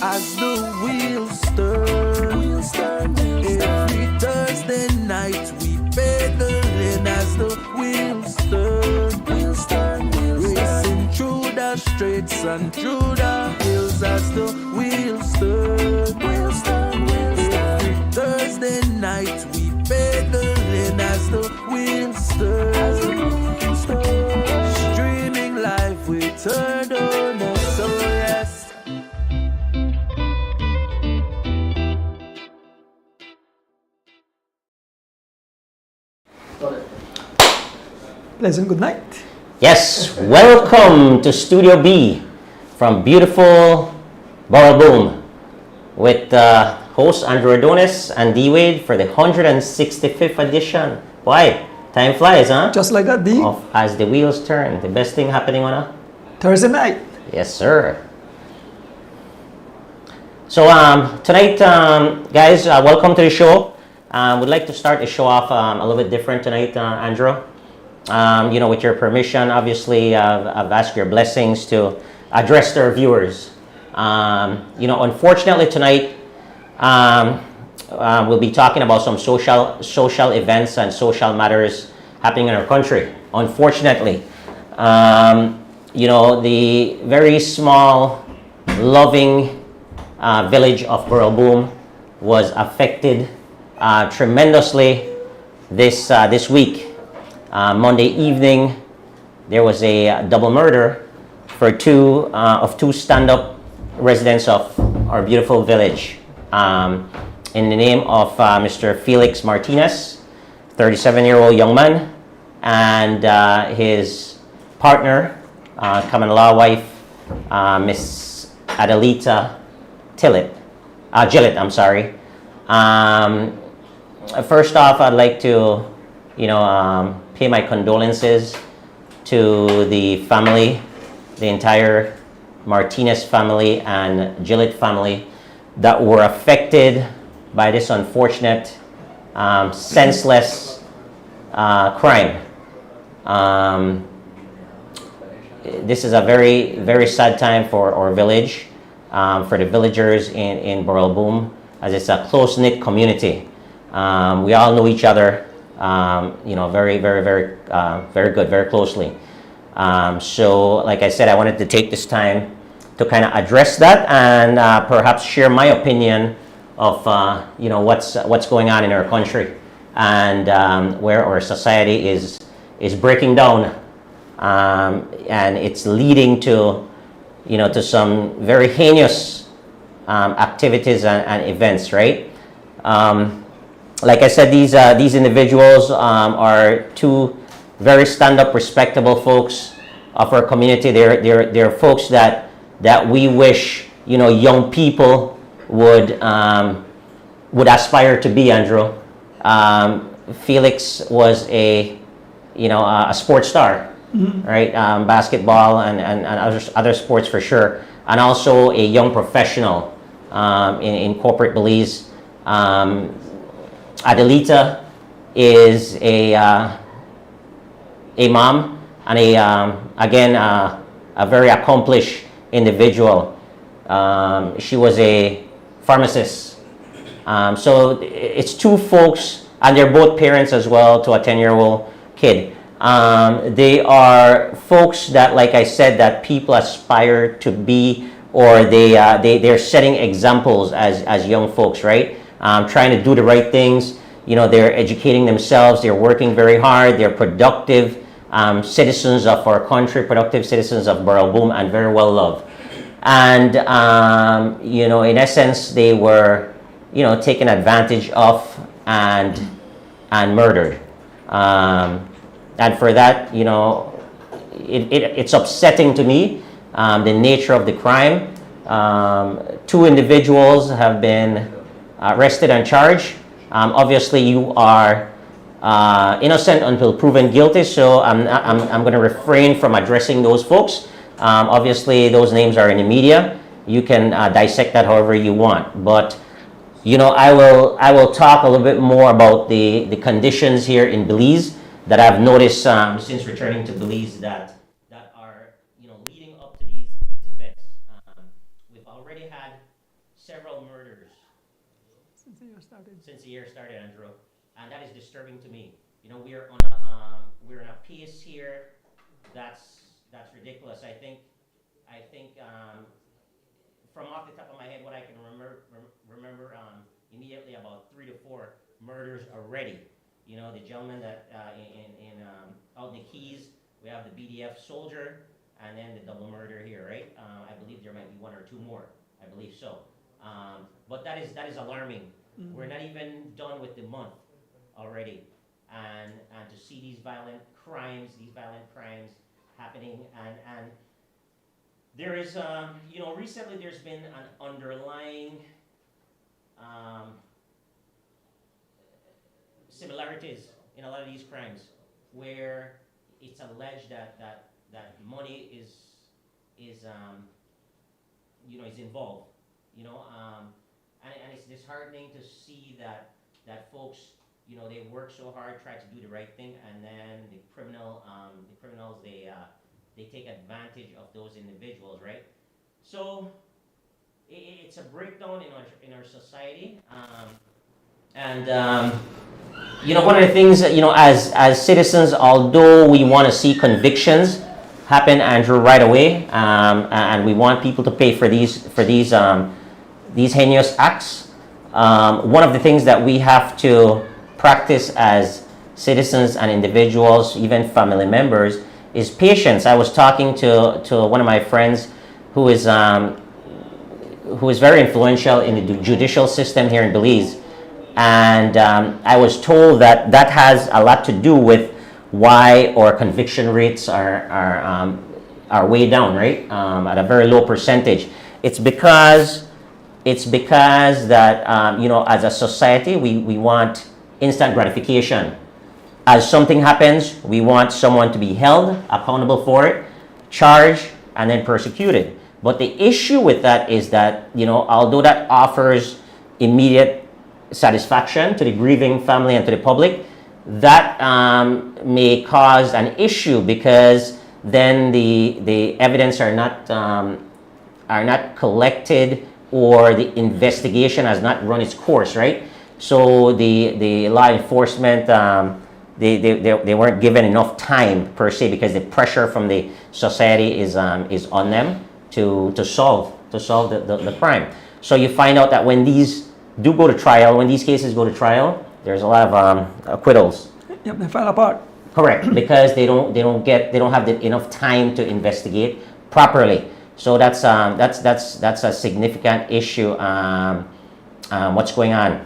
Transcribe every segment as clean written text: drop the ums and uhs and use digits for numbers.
as the wheels turn. Every Thursday night we pedaling as the wheels turn. Racing through the streets and through the hills as the wheels turn. Every Thursday night we pedaling as the wheels turn. Streaming live we turn on us, so yes. Pleasant good night. Yes, welcome to Studio B from beautiful Boom with host Andrew Adonis and D Wade for the 165th edition. Why? Time flies, huh? Just like that, D. As the wheels turn. The best thing happening on a Thursday night. Yes, sir. So tonight, guys, welcome to the show. We'd like to start the show off a little bit different tonight, Andrew. With your permission, obviously, I've asked your blessings to address to our viewers. Unfortunately tonight, we'll be talking about some social events and social matters happening in our country. Unfortunately, the very small, loving village of Boom was affected tremendously this week. Monday evening, there was a double murder for two stand-up residents of our beautiful village. In the name of Mr. Felix Martinez, 37-year-old young man, and his partner, common law wife, Miss Adelita Gillett. First off, I'd like to, pay my condolences to the family, the entire Martinez family and Gillett family that were affected by this unfortunate, senseless crime. This is a very, very sad time for our village, for the villagers in Boom, as it's a close-knit community. We all know each other, very, very, very, very good, very closely. So, like I said, I wanted to take this time to kind of address that and perhaps share my opinion of, what's going on in our country and where our society is breaking down, and it's leading to, to some very heinous activities and events, right? Like I said, these individuals are two very stand-up, respectable folks of our community. They're folks that we wish young people would aspire to be. Andrew, Felix was a sports star, right? Basketball and other sports for sure, and also a young professional in corporate Belize. Adelita is a mom and a very accomplished individual. She was a pharmacist. So it's two folks, and they're both parents as well to a 10-year-old kid. They are folks that, like I said, that people aspire to be, or they're setting examples as young folks, right? Trying to do the right things. They're educating themselves. They're working very hard. They're productive citizens of our country, productive citizens of Boom, and very well loved. And in essence, they were taken advantage of and murdered. And for that, it's upsetting to me, the nature of the crime. Two individuals have been arrested and charged. Obviously, you are innocent until proven guilty, so I'm going to refrain from addressing those folks. Obviously, those names are in the media. You can dissect that however you want. But I will talk a little bit more about the conditions here in Belize that I've noticed since returning to Belize that are leading up to these events. We've already had several murders Since the year started. since the year started, Andrew, and that is disturbing to me. You know, we're in a pace here that's ridiculous. I think from off the top of my head, what I can remember immediately about 3 to 4 murders already. You know, the gentleman that in out in the Keys, we have the BDF soldier, and then the double murder here, right? I believe there might be 1 or 2 more. I believe so. But that is alarming. Mm-hmm. We're not even done with the month already, and to see these violent crimes happening, and there is you know, recently there's been an underlying similarities in a lot of these crimes where it's alleged that money is you know, is involved, you know, and it's disheartening to see that folks, you know, they work so hard, try to do the right thing, and then the criminals they take advantage of those individuals, right? So it's a breakdown in our society, and you know, one of the things that, you know, as citizens, although we want to see convictions happen, Andrew, right away, and we want people to pay for these heinous acts, one of the things that we have to practice as citizens and individuals, even family members, is patience. I was talking to one of my friends who is very influential in the judicial system here in Belize, and I was told that has a lot to do with why our conviction rates are way down, right? At a very low percentage. It's because that you know, as a society, we want instant gratification. As something happens, we want someone to be held accountable for it, charged, and then persecuted. But the issue with that is that, you know, although that offers immediate satisfaction to the grieving family and to the public, that may cause an issue, because then the evidence are not collected, or the investigation has not run its course, right? So the law enforcement, they weren't given enough time per se, because the pressure from the society is on them to solve the crime. So you find out that when these do go to trial, when these cases go to trial, there's a lot of acquittals. Yep, they fell apart. Correct, because they don't have enough time to investigate properly. So that's a significant issue. What's going on?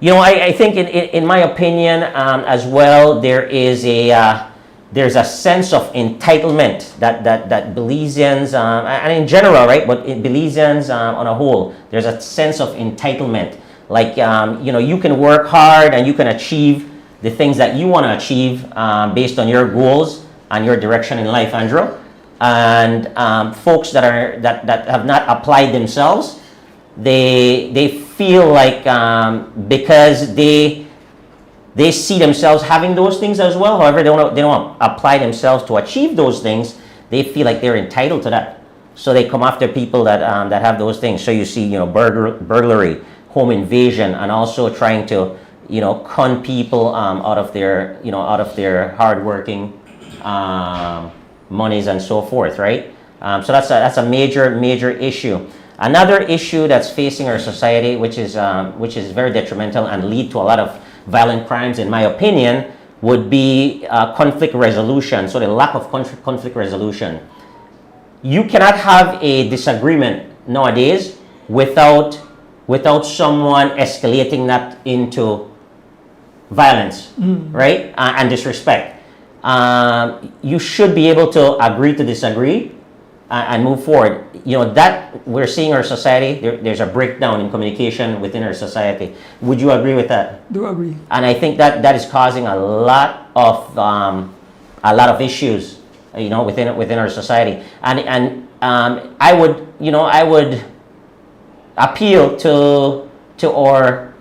You know, I think in my opinion, as well, there's a sense of entitlement that Belizeans, and in general, right, but Belizeans on a whole, there's a sense of entitlement. Like, you know, you can work hard and you can achieve the things that you want to achieve based on your goals and your direction in life, Andrew. And folks that have not applied themselves, they feel like because they see themselves having those things as well. However, they don't apply themselves to achieve those things. They feel like they're entitled to that, so they come after people that have those things. So you see, you know, burglary, home invasion, and also trying to, you know, con people out of their hardworking monies and so forth, right? So that's a major issue. Another issue that's facing our society, which is very detrimental and lead to a lot of violent crimes, in my opinion, would be conflict resolution. So the lack of conflict resolution. You cannot have a disagreement nowadays without someone escalating that into violence, right? And disrespect. You should be able to agree to disagree and move forward. You know, that we're seeing our society, there's a breakdown in communication within our society. Would you agree with that? Do agree. And I think that is causing a lot of issues, you know, within our society. And I would appeal to our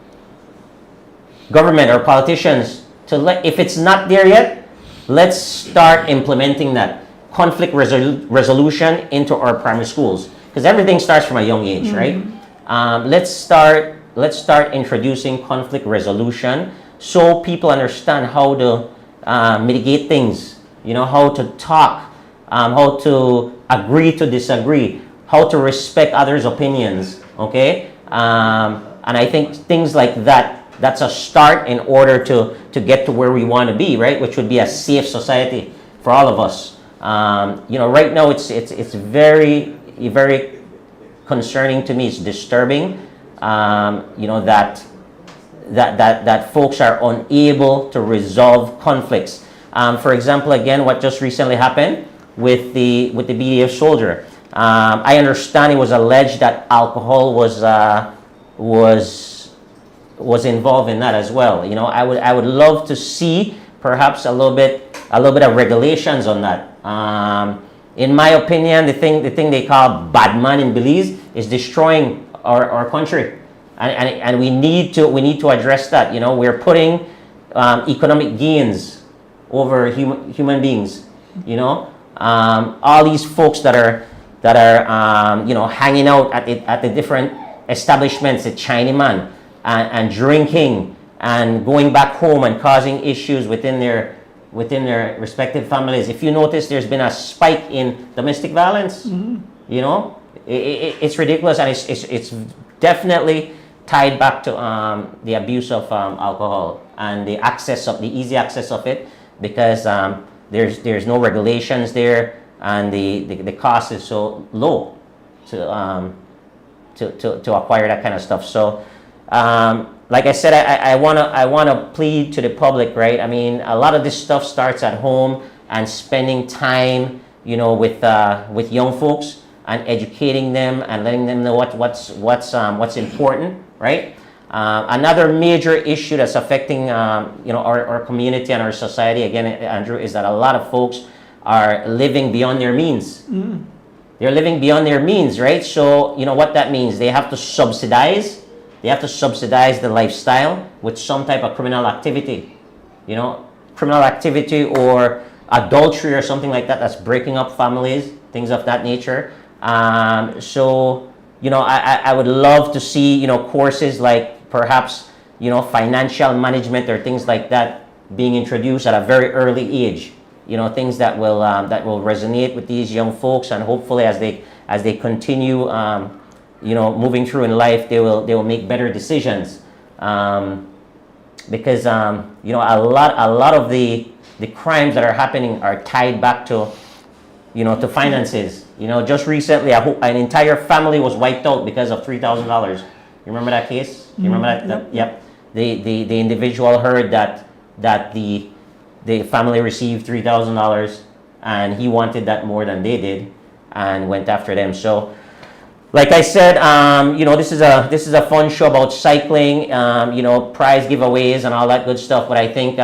government or politicians to if it's not there yet, let's start implementing that conflict resolution into our primary schools, because everything starts from a young age, right? Let's start introducing conflict resolution so people understand how to mitigate things, how to talk, how to agree to disagree, how to respect others' opinions, okay? And I think things like that's a start in order to get to where we want to be, right? Which would be a safe society for all of us. Right now it's very, very concerning to me. It's disturbing, that folks are unable to resolve conflicts. For example, again, what just recently happened with the BDF soldier. I understand it was alleged that alcohol was involved in that as well. I would love to see perhaps a little bit of regulations on that. In my opinion, the thing they call bad man in Belize is destroying our country, and we need to address that. We're putting economic gains over human beings. All these folks that are hanging out at the different establishments, the Chinaman, and drinking and going back home and causing issues within their respective families. If you notice, there's been a spike in domestic violence. It's ridiculous, and it's definitely tied back to the abuse of alcohol and the easy access of it, because there's no regulations there, and the cost is so low to acquire that kind of stuff. So like I said, I wanna plead to the public, right? I mean, a lot of this stuff starts at home, and spending time, with young folks and educating them and letting them know what's important, right? Another major issue that's affecting our community and our society, again, Andrew, is that a lot of folks are living beyond their means. They're living beyond their means, right? So what that means, they have to subsidize the lifestyle with some type of criminal activity, or adultery or something like that, that's breaking up families, things of that nature. So I would love to see courses like perhaps financial management or things like that being introduced at a very early age. Things that will resonate with these young folks, and hopefully as they continue moving through in life, they will make better decisions, because a lot of the crimes that are happening are tied back to to finances. Just recently an entire family was wiped out because of $3,000. You remember that case? You remember that? Yep. The individual heard that the family received $3,000, and he wanted that more than they did, and went after them. So, like I said, this is a fun show about cycling, prize giveaways and all that good stuff. But I think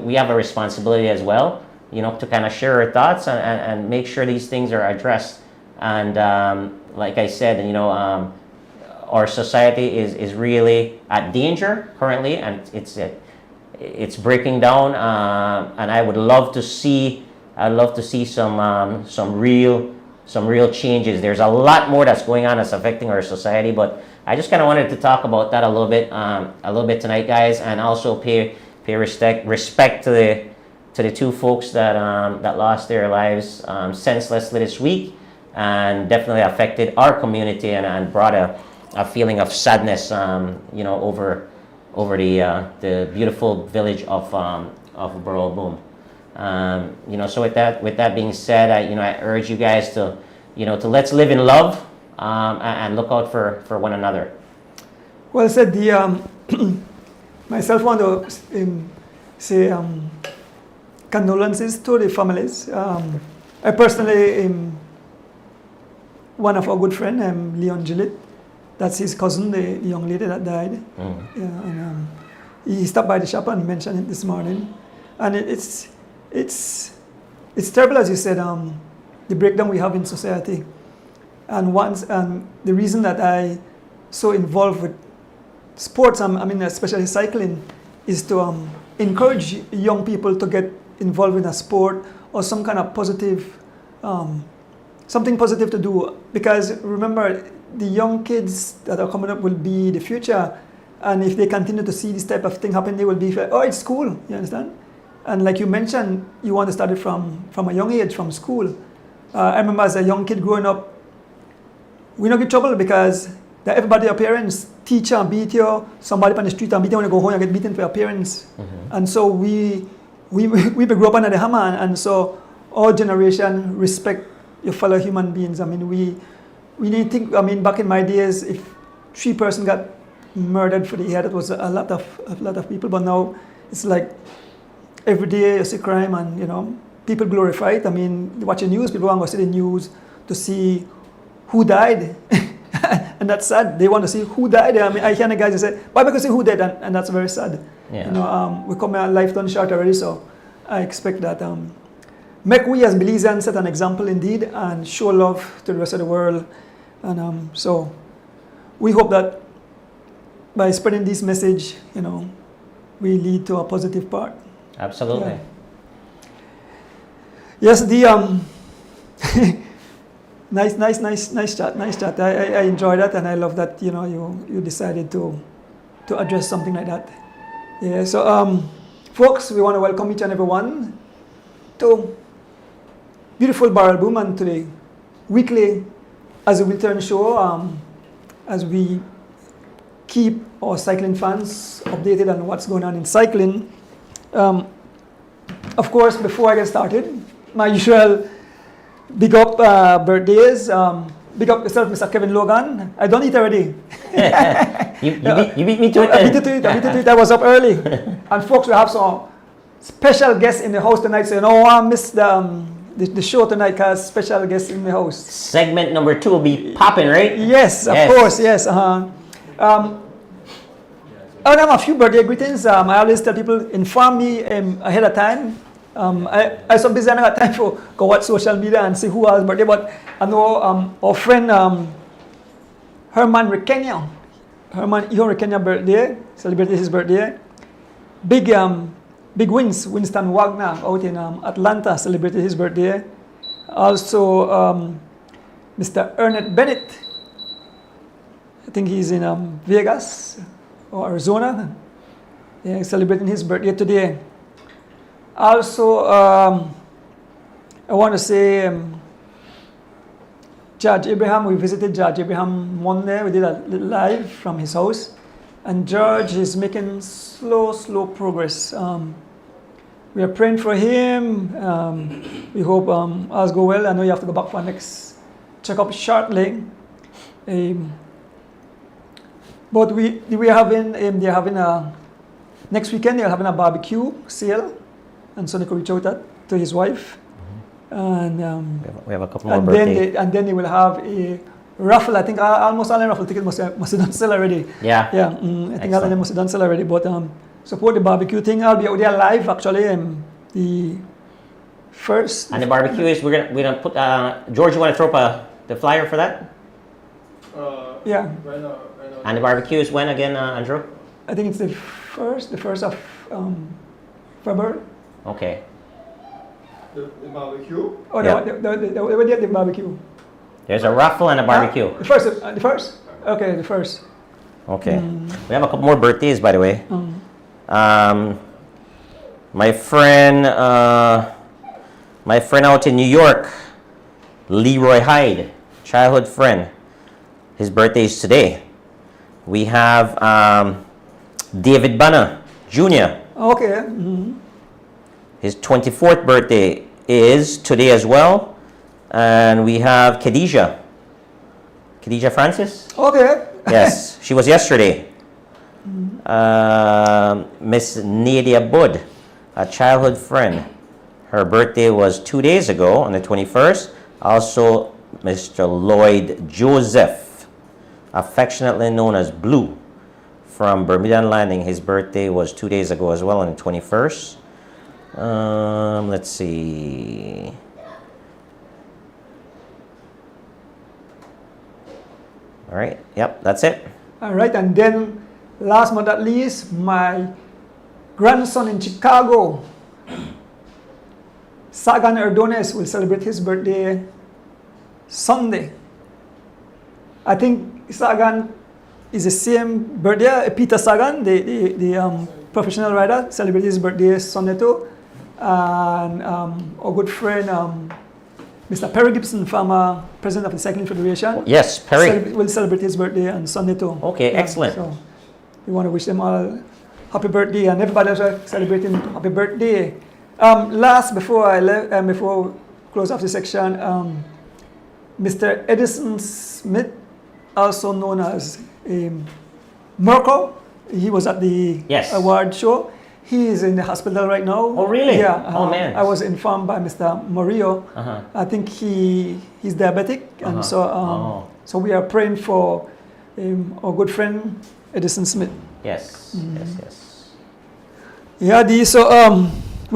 we have a responsibility as well, to kind of share our thoughts and make sure these things are addressed. And like I said, our society is really at danger currently, and it's breaking down. And I would love to see some real changes. There's a lot more that's going on that's affecting our society, but I just kind of wanted to talk about that a little bit tonight, guys, and also pay respect to the two folks that lost their lives senselessly this week, and definitely affected our community and brought a feeling of sadness, over the beautiful village of Borough Boom. So with that being said, I urge you guys to let's live in love, and look out for one another. Well said. Myself want to say condolences to the families. I personally one of our good friend, Leon Gillett. That's his cousin, the young lady that died. And he stopped by the shop and mentioned it this morning, and it's terrible, as you said, the breakdown we have in society. And the reason that I so involved with sports, especially cycling, is to encourage young people to get involved in a sport or some kind of positive something positive to do, because remember, the young kids that are coming up will be the future, and if they continue to see this type of thing happen, they will be oh, it's cool, you understand? And like you mentioned, you want to start it from a young age, from school. I remember as a young kid growing up, we don't get trouble because that everybody, your parents, teacher beat you, somebody on the street and beat you when you go home and get beaten for your parents. And so we grew up under the hammer, and so our generation respect your fellow human beings. I mean, we need to think, I mean, back in my days, if 3 person got murdered for the year, that was a lot of people, but now it's like every day you see crime, and you know, people glorify it. I mean, watching news, people want to see the news to see who died. And that's sad. They want to see who died. I mean, I hear the guys say, why because see who died, and that's very sad. Yeah. You know, we come a life done short already, so I expect that make we as Belizeans set an example indeed and show love to the rest of the world. And so we hope that by spreading this message, you know, we lead to a positive part. Absolutely. Yeah. Yes, the nice chat. I enjoy that, and I love that, you know, you decided to address something like that. Yeah. So folks, we want to welcome each and every one to beautiful Barrel Boom and to the weekly As a Return show, as we keep our cycling fans updated on what's going on in cycling. Of course, before I get started, my usual big up birthdays. Big up yourself, Mr. Kevin Logan. I don't eat already. you beat me to it. I beat you to it. I was up early. And folks, we have some special guests in the house tonight, so you don't want to miss the show tonight, because special guests in the house. Segment number 2 will be popping, right? Yes, of course, yes. I have a few birthday greetings. I always tell people, inform me ahead of time. I so busy, I don't have time for go watch social media and see who has birthday, but I know our friend Herman Rekenya birthday, celebrated his birthday. Big wins, Winston Wagner out in Atlanta celebrated his birthday. Also, Mr. Ernest Bennett, I think he's in Vegas or Arizona, yeah, celebrating his birthday today. Also, I want to say Judge Abraham, we visited Judge Abraham Monday. We did a little live from his house. And George is making slow progress. We are praying for him. We hope all's go well. I know you have to go back for next checkup shortly. But they're having next weekend they're having a barbecue sale, and so they could reach out to his wife. And we have a couple more birthdays. And then they will have a raffle. I think almost all the raffle tickets must have done sell already. Yeah. Yeah. I think all of them must have done sell already. But support the barbecue thing. I'll be out there live actually. The first. And the barbecue is we're gonna put George. You want to throw up the flyer for that? Yeah. Right now. And the barbecue is when again, Andrew? I think it's the first of February. Okay. The barbecue? Oh, Yeah. the barbecue. There's a raffle and a barbecue. The first. Okay, the first. Okay. We have a couple more birthdays, by the way. My friend out in New York, Leroy Hyde, childhood friend. His birthday is today. We have David Banner Jr. Okay. His 24th birthday is today as well. And we have Khadijah Francis. Okay. Yes, she was yesterday. Miss Nadia Bud, a childhood friend. Her birthday was 2 days ago on the 21st. Also, Mr. Lloyd Joseph, affectionately known as Blue, from Bermuda Landing. His birthday was 2 days ago as well on the 21st. Let's see. All right. Yep, that's it. All right, and then last but not least, my grandson in Chicago, Sagan Erdones, will celebrate his birthday Sunday. I think Sagan is the same birthday. Peter Sagan, the professional rider, celebrated his birthday Sunday too. And our good friend, Mr. Perry Gibson, former president of the Cycling Federation. Yes, Perry. Will celebrate his birthday on Sunday too. Okay, excellent. So we want to wish them all happy birthday, and everybody else celebrating happy birthday. Last, before I left, before close off the section, Mr. Edison Smith, also known as Merkel, he was at the award show. He is in the hospital right now. Oh, really? Yeah. Oh, man. I was informed by Mr. Murillo. I think he's diabetic, and so we are praying for our good friend Edison Smith. Yes, yes. Yeah, we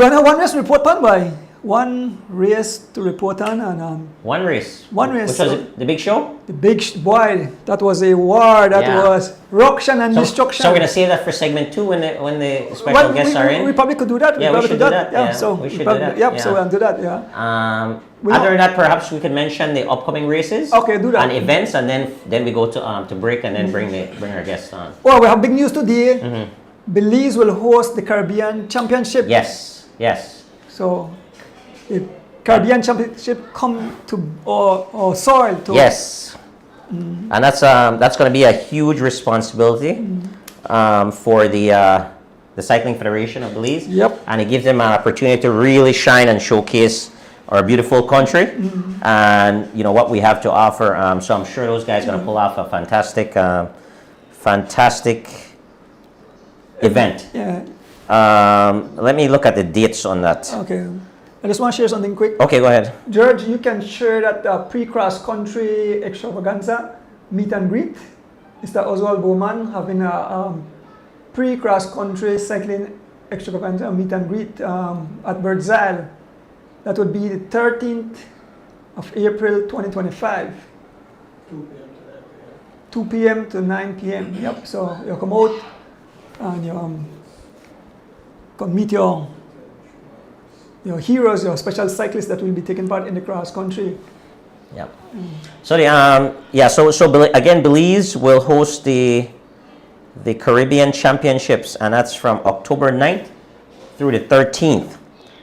have one race to report on by. One race to report on, and one race. One race. Which was it? The big show? The big boy. That was a war. That was ruction and destruction. So we're gonna save that for segment 2 when the special guests are in. We probably could do that. Yeah, we should do that. Yeah, so we should do that. Yeah, so we'll do that. Yeah. Other than that, perhaps we could mention the upcoming races. Okay, do that. And events, and then we go to break, and then bring our guests on. Well, we have big news today. Belize will host the Caribbean Championship. Yes. So, the Caribbean Championship come to our soil. Yes. And that's going to be a huge responsibility for the Cycling Federation of Belize. Yep. And it gives them an opportunity to really shine and showcase our beautiful country and what we have to offer. So I'm sure those guys are going to pull off a fantastic event. Yeah. Let me look at the dates on that. Okay. I just want to share something quick. Okay, go ahead. George, you can share that pre-cross country extravaganza meet and greet. Mr. Oswald Bowman having a pre-cross country cycling extravaganza meet and greet at Birds Isle. That would be the 13th of April 2025. 2 p.m. to 9 p.m. Yep. So you come out and you can meet your heroes, your special cyclists that will be taking part in the cross country. Yeah. So again, Belize will host the Caribbean Championships, and that's from October 9th through the 13th.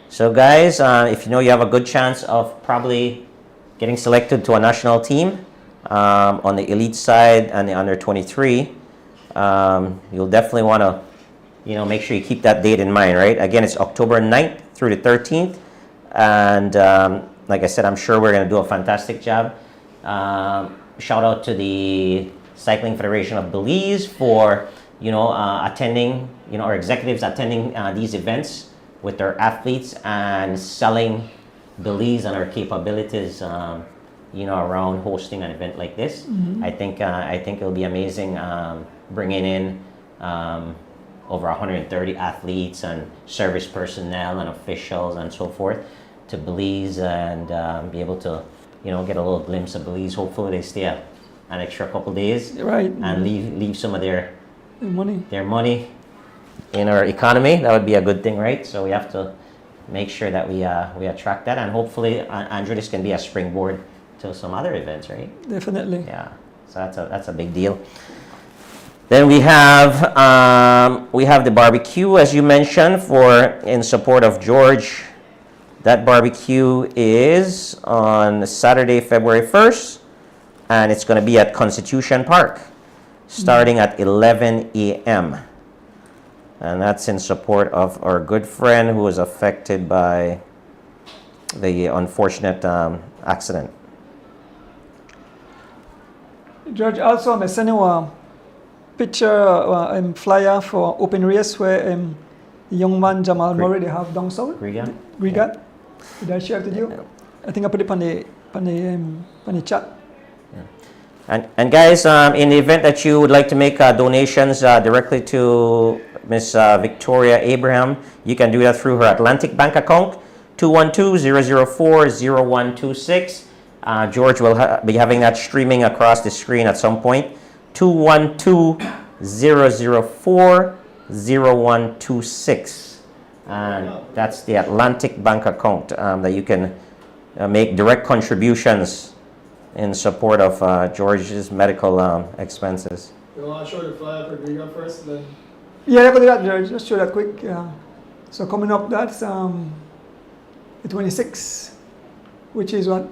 So guys, if you have a good chance of probably getting selected to a national team on the elite side and the under 23, you'll definitely want to make sure you keep that date in mind, right? Again, it's October 9th through the 13th, and like I said, I'm sure we're going to do a fantastic job. Shout out to the Cycling Federation of Belize for attending, our executives attending these events with their athletes and selling Belize and our capabilities around hosting an event like this. I think it'll be amazing bringing in over 130 athletes and service personnel and officials and so forth to Belize, and be able to get a little glimpse of Belize. Hopefully they stay an extra couple days, right, and leave some of their money in our economy. That would be a good thing, right? So we have to make sure that we attract that, and hopefully Andrew, this can be a springboard to some other events, right? Definitely. Yeah. So that's a big deal. Then we have the barbecue, as you mentioned, in support of George. That barbecue is on Saturday, February 1st, and it's going to be at Constitution Park, starting at 11 a.m. And that's in support of our good friend who was affected by the unfortunate accident. George, also I'm sending a picture flyer for open race where the young man Jamal Murray they have down south. Grigat. Did I share it with you? I think I put it on the chat. Yeah. And guys, in the event that you would like to make donations directly to Miss Victoria Abraham, you can do that through her Atlantic Bank account, 212-004-0126. George will be having that streaming across the screen at some point. 212-004-0126. And that's the Atlantic Bank account that you can make direct contributions in support of George's medical expenses. You want to show the flyer for Riga first, then? Yeah, I could do that, George. Just show that quick. Yeah. So coming up, that's the 26th, which is what?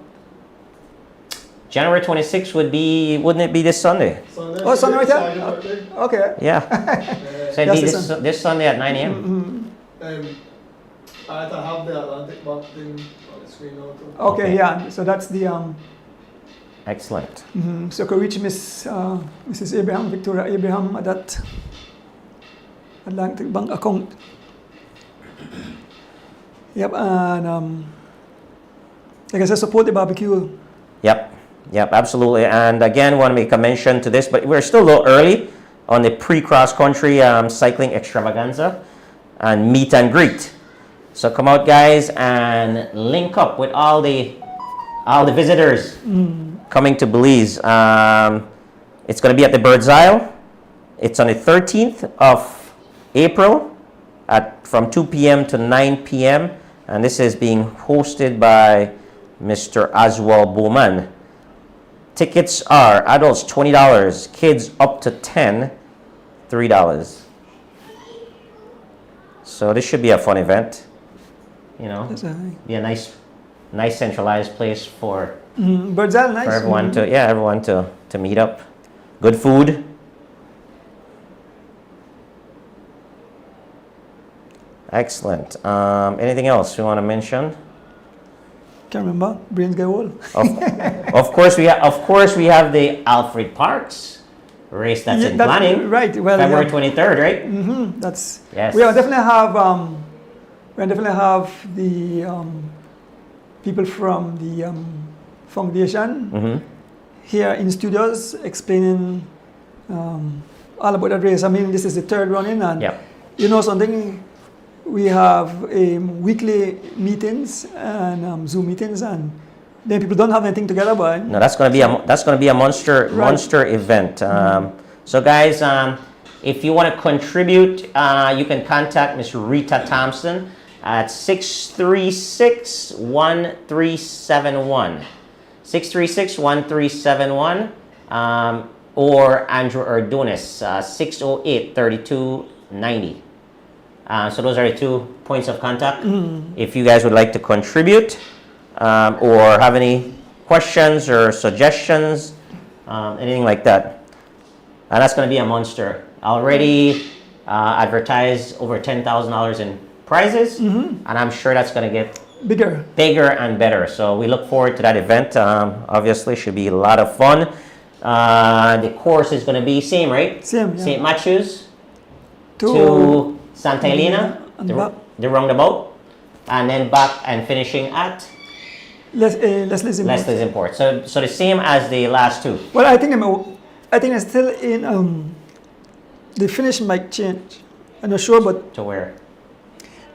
January 26th wouldn't it be this Sunday? Sunday. Oh, Sunday right Friday, there? Saturday. Okay. Yeah. So it'd That's be the this Sunday at 9 a.m. I have the Atlantic back thing on the screen now too. Okay, Okay. yeah. So that's the Excellent. so could reach Mrs. Abraham, Victoria Abraham at that Atlantic Bank account. Yep, and like I said, support the barbecue. Yep, absolutely. And again, want to make a mention to this, but we're still a little early on the pre-cross country cycling extravaganza and meet and greet. So come out, guys, and link up with all the visitors coming to Belize. It's going to be at the Bird's Isle. It's on the 13th of April from 2 p.m. to 9 p.m. And this is being hosted by Mr. Oswald Bowman. Tickets are adults $20, kids up to 10, $3. So this should be a fun event. You know, That's be a nice centralized place for Bird's Eye, nice. everyone to meet up. Good food. Excellent. Anything else you want to mention? Can't remember. Brains get old. Of course we have the Alfred Parks race that's in planning. Right. Well, February yeah. 23rd, right? That's Yes. we definitely have the people from the foundation here in studios explaining all about that race. I mean, this is the third running, and Yep. you know something. We have weekly meetings and Zoom meetings, and then people don't have anything together. But No, that's going to be a monster Right. monster event. So guys, if you want to contribute, you can contact Ms. Rita Thompson at 636-1371. 636-1371, or Andrew Erdonis, 608-3290. So those are the 2 points of contact. If you guys would like to contribute or have any questions or suggestions, anything like that. And that's going to be a monster. Already advertised over $10,000 in prizes, and I'm sure that's going to get bigger and better. So we look forward to that event. Obviously, should be a lot of fun. The course is going to be same, right? Same, yeah. St. Matthews to Santa Helena, and the back. roundabout, and then back and finishing at Leslie's Leslie's Import. So the same as the last two. Well, I think it's still in the finish might change. I'm not sure, but To where?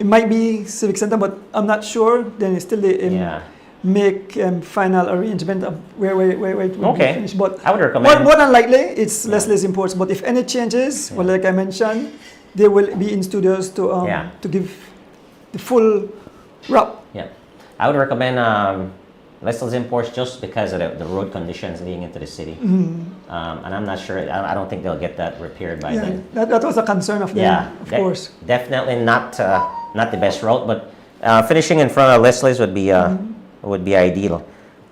it might be Civic Center, but I'm not sure. Then it's still the Yeah. make final arrangement of where it will Okay. be finished. But I would recommend. more than likely, it's Leslie's Imports. But if any changes, well, like I mentioned, they will be in studios to give the full wrap. Yeah, I would recommend Leslie's Imports just because of the road conditions leading into the city. And I'm not sure. I don't think they'll get that repaired by Yeah, then. that was a concern of them, Yeah, of course. Definitely not the best route, but finishing in front of Leslie's would be ideal.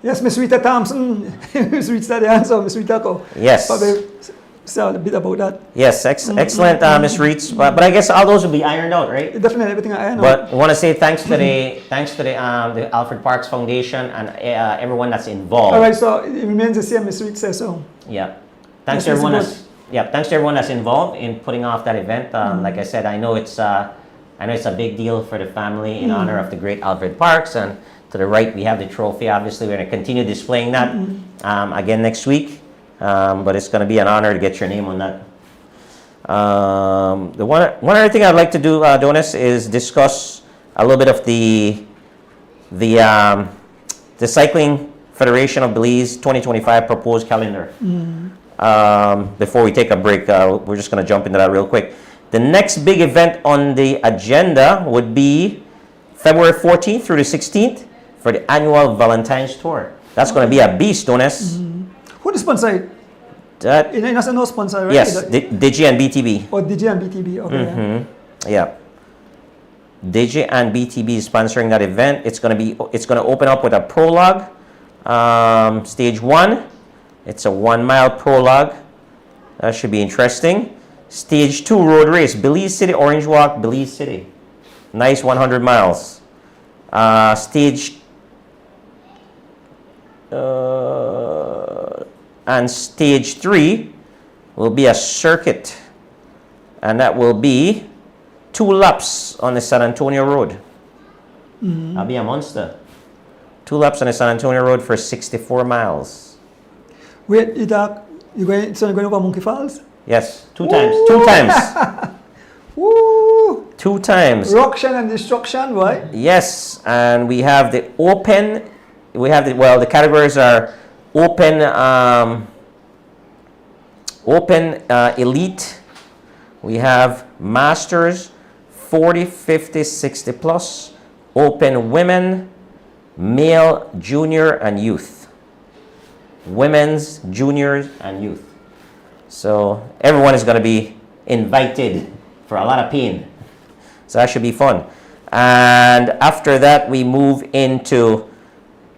Yes, Miss Rita Thompson, Miss Rita the answer, Miss Rita ko. Yes. Probably say a bit about that. Yes, excellent, Ms. Reitz. But I guess all those will be ironed out, right? Definitely everything I know. But I want to say thanks to the Alfred Parks Foundation and everyone that's involved. All right, so it remains the same, Miss Rita says so. Yeah. Thanks to Yes, everyone Mr. thanks to everyone that's involved in putting off that event. Like I said, I know it's a big deal for the family in honor of the great Alfred Parks. And to the right, we have the trophy. Obviously, we're going to continue displaying that again next week. But it's going to be an honor to get your name on that. The one other thing I'd like to do, Donis, is discuss a little bit of the Cycling Federation of Belize 2025 proposed calendar. Before we take a break, we're just going to jump into that real quick. The next big event on the agenda would be February 14th through the 16th for the annual Valentine's Tour. That's going to be a beast, Donis. Who the sponsor it? That, You know, it's no sponsor, right? yes, Digi and BTB. Or DJ and BTB, okay. Yeah. Digi and BTB is sponsoring that event. It's going to open up with a prologue. Stage 1. It's a 1 mile prologue. That should be interesting. Stage 2 road race. Belize City, Orange Walk, Belize City. Nice 100 miles. And stage 3 will be a circuit. And that will be 2 laps on the San Antonio Road. That'll be a monster. 2 laps on the San Antonio Road for 64 miles. Wait, it's going over Monkey Falls? Yes, 2 times. 2 times. Woo! 2 times. Ruction and destruction, right? Yes, and we have the open. The categories are open, elite. We have masters, 40, 50, 60 plus. Open women, male, junior, and youth. Women's, juniors, and youth. So everyone is going to be invited for a lot of pain. So that should be fun. And after that, we move into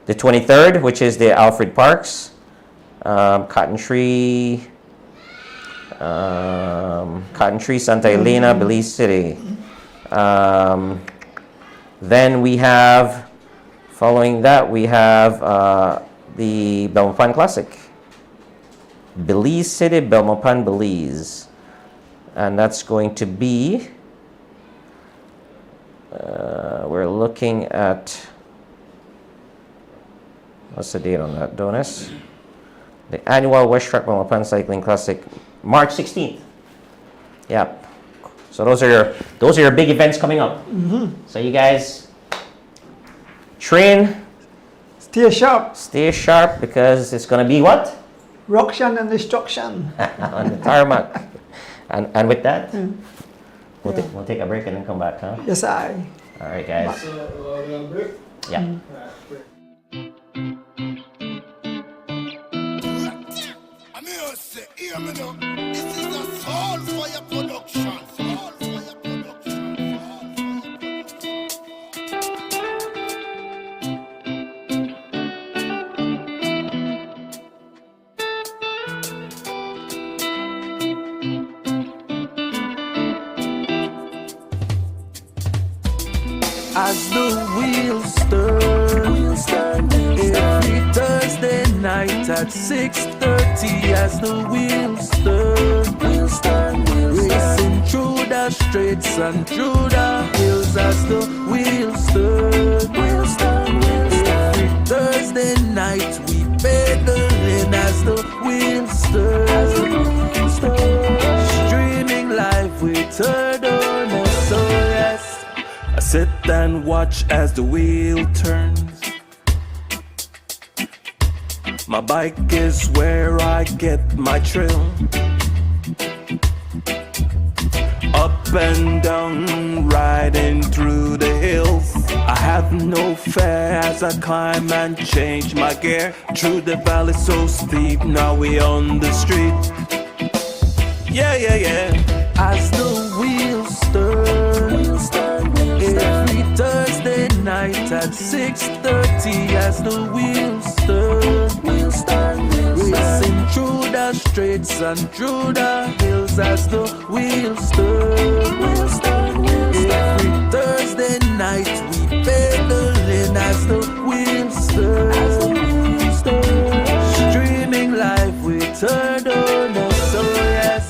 the 23rd, which is the Alfred Parks, Cotton Tree, Santa Elena, Belize City. Then we have, following that, we have the Belmopan Classic. Belize City, Belmopan, Belize. And that's going to be, we're looking at, what's the date on that, Donis? The annual West Track Belmopan Cycling Classic, March 16th. Yep. So those are your big events coming up. So you guys train. Stay sharp. Stay sharp because it's going to be what? Ruction and destruction. On the tarmac. And with that, we'll take a break and then come back, huh? Yes, I. All right, guys. So, we're gonna break? Yeah. Alright, break. I'm here to say, hear me now. This is a Soul Fire production. Soul Fire production. As the wheels turn, every Thursday night at 6:30. As the wheels turn, racing through the streets and through the hills. As the wheels turn, every Thursday night we pedaling. As the wheels turn, streaming live with Turn on us, so yes. I sit and watch as the wheel turns. My bike is where I get my thrill. Up and down, riding through the hills. I have no fear as I climb and change my gear. Through the valley so steep, now we on the street. Yeah, yeah, yeah. As the wheels turn, every Thursday night at 6:30. As the wheels turn, racing through the streets and through the hills. As the wheels turn, every Thursday night we pedaling. As the wheels turn, streaming live with Turn on us, so yes.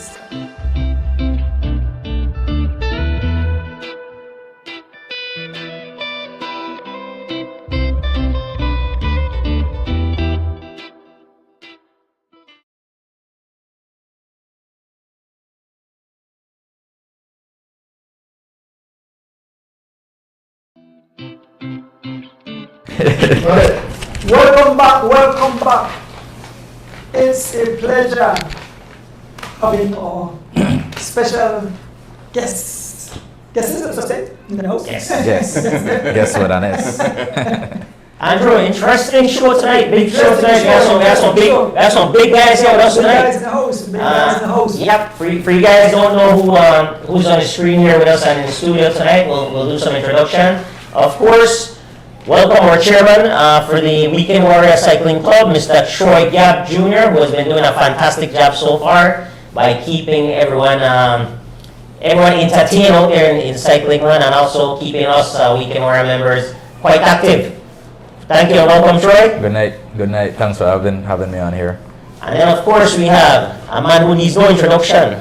Welcome back. It's a pleasure having our special guests. Guests, is that in the house? Yes. Yes. Guess what, Anes? Andrew, interesting show tonight. Big show tonight. We have some big guys here with us Big guys tonight. in the house. Big guys in the house. Yep. For you guys don't know who's on the screen here with us and in the studio tonight, we'll do some introduction. Of course, welcome our chairman for the Weekend Warrior Cycling Club, Mr. Troy Gabb Jr., who has been doing a fantastic job so far by keeping everyone entertained out there in cycling run and also keeping us Weekend Warrior members quite active. Thank you and welcome, Troy. Good night. Good night. Thanks for having me on here. And then, of course, we have a man who needs no introduction.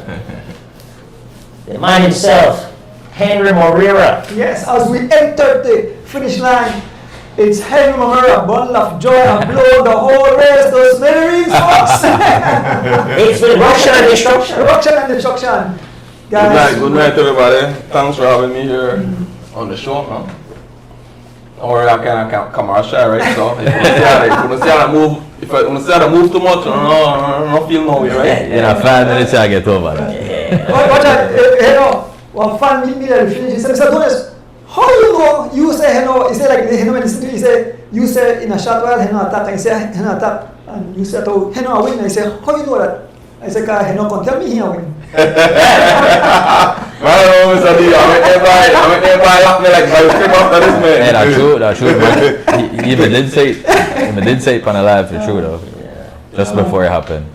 The man himself, Henry Moreira. Yes, as we enter the finish line, it's Henry Moreira, bundle of joy and blow the whole race, those memories, folks. It's been ruction and destruction. Ruction and destruction. Guys, Good night, everybody. Thanks for having me here on the show, man. Or I can't come out shy, right? So if you see how I move, if I see how I move too much, I don't feel no way, right? In 5 minutes, I get over that. watch out, one fan meet me at the finish. He said, Mr. Donis, how you know? You say Heno, he said like Heno in the city, he said, you say in a short while Heno attack, I say Heno attack, and you said to Heno win, I say, how you know that? I said, Heno can tell me he win. I don't know, Mr. D, I'm everybody lock me like by strip after this, man. Yeah, that's true, but he even did say it on the live for true though. Just before it happened.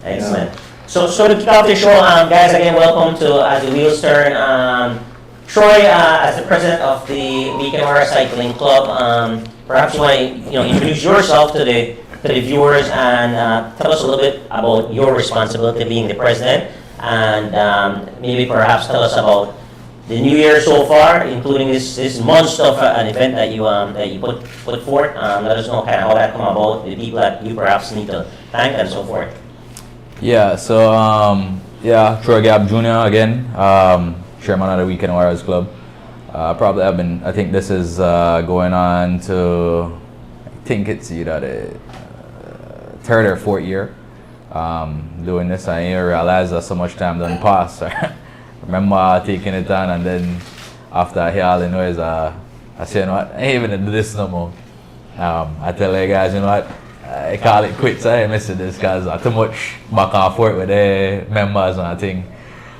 Excellent. So to kick off the show, guys, again, welcome to As the Wheels Turn. Troy, as the president of the Weekend Warrior Cycling Club, perhaps you want to introduce yourself to the viewers and tell us a little bit about your responsibility being the president, and maybe perhaps tell us about the new year so far, including this monster of an event that you put forth. Let us know kind of how that come about, the people that you perhaps need to thank and so forth. Yeah, so Troy Gabb Jr. again, chairman of the Weekend Warriors Club. I think this is going on to, I think it's either the third or fourth year doing this. I didn't realize that so much time done pass. I remember taking it on, and then after I hear all the noise, I said, you know what, I ain't even do this no more. I tell you guys, you know what, I call it quits. I ain't missing this because I too much back and forth with the members and I think.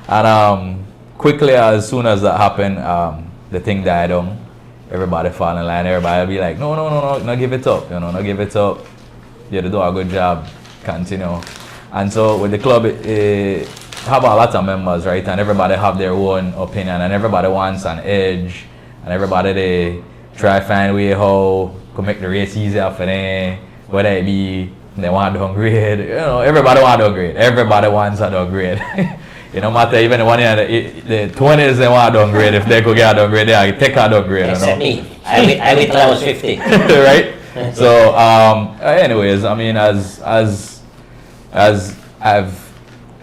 And quickly, as soon as that happened, the thing died down. Everybody fall in line. Everybody will be like, no, give it up. No, give it up. You do a good job. Continue. And so with the club, it have a lot of members, right? And everybody have their own opinion, and everybody wants an edge, and everybody they try find way how to make the race easier for them. Whether it be they want to downgrade, everybody want to downgrade. Everybody wants to downgrade. No matter even the one in the 20s they want to downgrade. If they could get a downgrade, they take a downgrade. Except me. I wait till I was 50. Right? So, anyways, I mean, as I've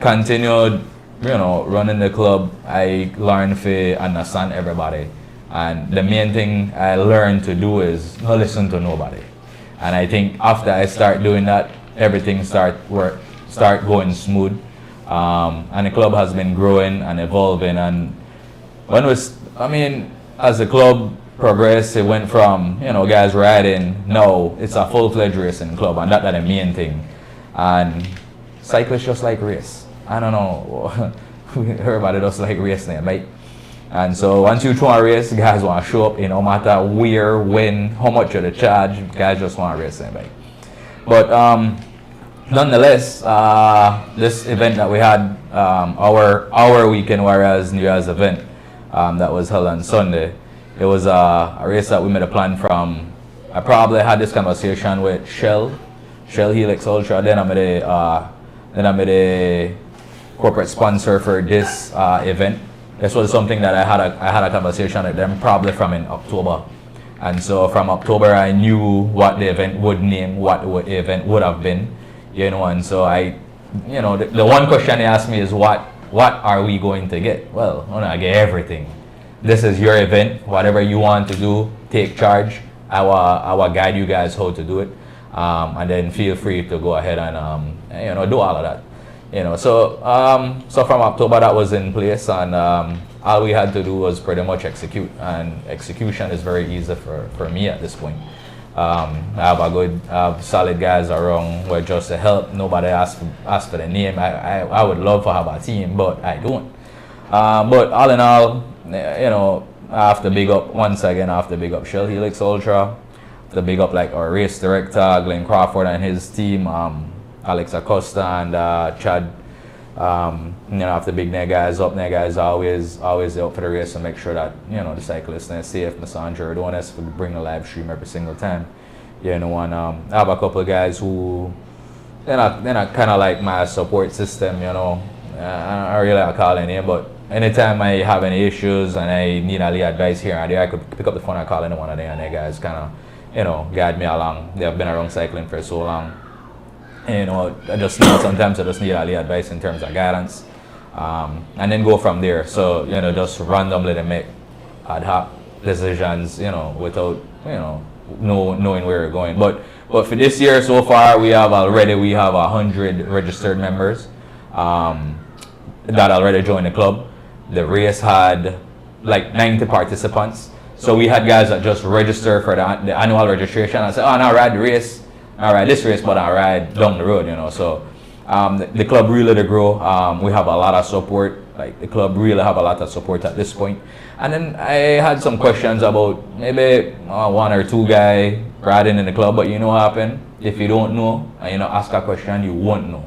continued, running the club, I learned to understand everybody. And the main thing I learned to do is not listen to nobody. And I think after I start doing that, everything start going smooth. And the club has been growing and evolving. And as the club progressed, it went from, guys riding, now it's a full-fledged racing club, and that's the main thing. And cyclists just like race. I don't know, everybody does like racing, right? And so once you throw a race, guys want to show up, no matter where, when, how much you're the charge, guys just want to race, right? But nonetheless, this event that we had, our Weekend Warriors New Year's event, that was held on Sunday. It was a race that we made a plan from. I probably had this conversation with Shell Helix Ultra. Then I made a corporate sponsor for this event. This was something that I had a conversation with them probably from in October. And so from October, I knew what the event would name, what the event would have been, and so the one question they asked me is what are we going to get? Well, I'm gonna get everything. This is your event. Whatever you want to do, take charge. I will guide you guys how to do it, and then feel free to go ahead and do all of that. So from October that was in place, and all we had to do was pretty much execute, and execution is very easy for me at this point. I have solid guys around where just to help. Nobody ask for the name. I would love to have a team, but I don't. But all in all, you know, I have to big up once again. I have to big up Shell Helix Ultra. To big up like our race director Glenn Crawford and his team, Alex Acosta and Chad. You know, have to big their guys up. Their guys always out for the race to make sure that, you know, the cyclists are safe. Mr. Andrew don't want to bring a live stream every single time. You know, and I have a couple of guys who they're not kind of like my support system. You know, I really like calling name, but anytime I have any issues and I need a little advice here and there, I could pick up the phone and call any one of them, and they guys kind of, you know, guide me along. They have been around cycling for so long. And, you know, sometimes I just need a little advice in terms of guidance, and then go from there. So, you know, just randomly to make ad hoc decisions, you know, without, you know, knowing where we're going. But for this year so far, we have 100 registered members that already joined the club. The race had like 90 participants. So we had guys that just register for the annual registration and say, oh, now ride the race, I ride this race, but I ride down the road, you know. So the club really to grow. We have a lot of support. Like the club really have a lot of support at this point. And then I had some questions about maybe one or two guy riding in the club, but you know what happened? If you don't know and you know ask a question, you won't know.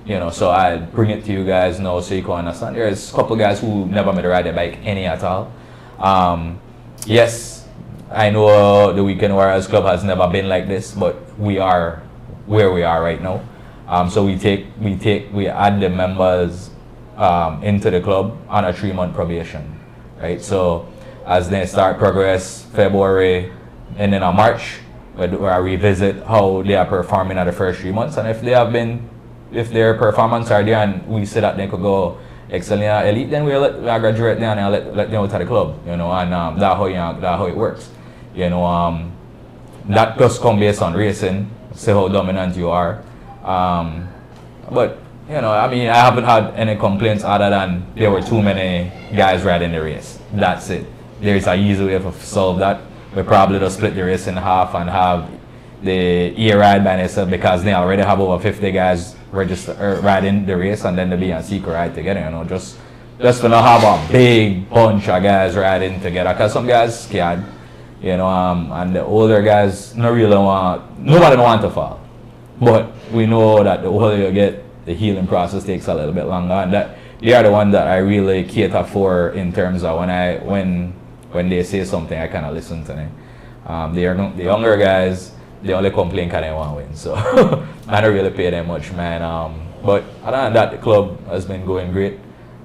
You know, so I bring it to you guys now so you can understand. There's a couple of guys who never made a ride a bike any at all. Yes, I know the Weekend Warriors Club has never been like this, but we are where we are right now. So we add the members into the club on a 3-month probation, right? So as they start progress February and then March, where I revisit how they are performing at the first 3 months, and if their performance are there and we see that they could go excellent elite, then we'll graduate them and let them out of the club, you know, and that's how it works, you know. That just come based on racing, see how dominant you are. But you know, I mean, I haven't had any complaints other than there were too many guys riding the race. That's it. There is an easy way to solve that. We probably just split the race in half and have the A ride by itself, because they already have over 50 guys riding the race, and then the B and C could ride together, you know, just to not have a big bunch of guys riding together, because some guys scared, you know, and the older guys nobody don't want to fall. But we know that the older you get, the healing process takes a little bit longer, and that they are the ones that I really cater for in terms of when they say something, I kind of listen to them. The younger guys, they only complain because they want to win, so I don't really pay them much, man. But other than that, the club has been going great.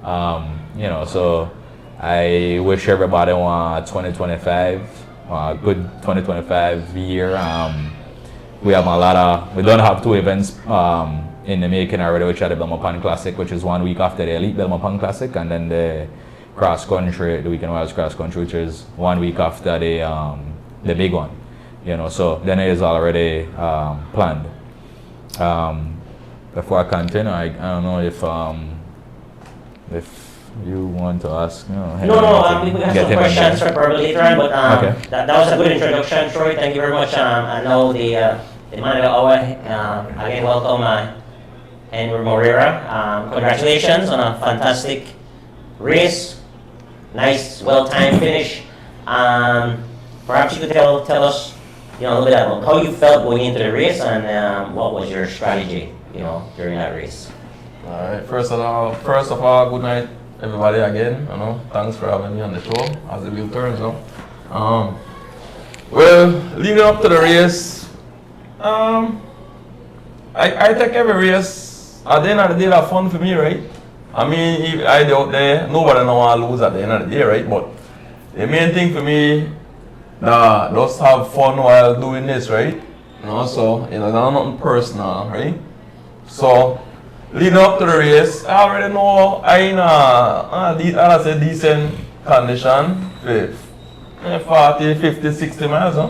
You know, so I wish everybody want 2025, a good 2025 year. We don't have 2 events in the making already, which are the Belmont Classic, which is 1 week after the Elite Belmont Classic, and then the cross country, the Weekend Warriors cross country, which is 1 week after the big one. You know, so then it is already planned. Before I continue, I don't know if you want to ask. You know, we have some questions for probably later on, but okay. that was a good introduction, Troy. Thank you very much. I know the man of the hour. Again, welcome, Henry Moreira. Congratulations on a fantastic race. Nice, well-timed finish. Perhaps you could tell us, you know, a little bit about how you felt going into the race, and what was your strategy, you know, during that race. All right. First of all, good night, everybody. Again, you know, thanks for having me on the show as the wheel turns. You know, well, leading up to the race, I take every race. At the end of the day, that's fun for me, right? I mean, if I out there, nobody don't want to lose at the end of the day, right? But the main thing for me, just have fun while doing this, right? You know, so you know, nothing personal, right? So leading up to the race, I already know I in a decent condition with 40, 50, 60 miles. Huh?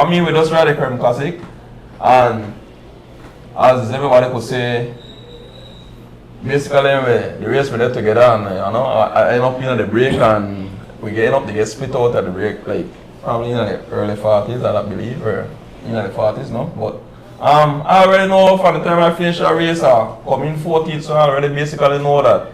We just ride the Crim Classic, and as everybody could say, basically the race we did together, and you know, I end up in the break, and we get up to get split out at the break, like probably in the early 40s, I believe, or in the 40s, no? But I already know from the time I finish a race, I come in 14th, so I already basically know that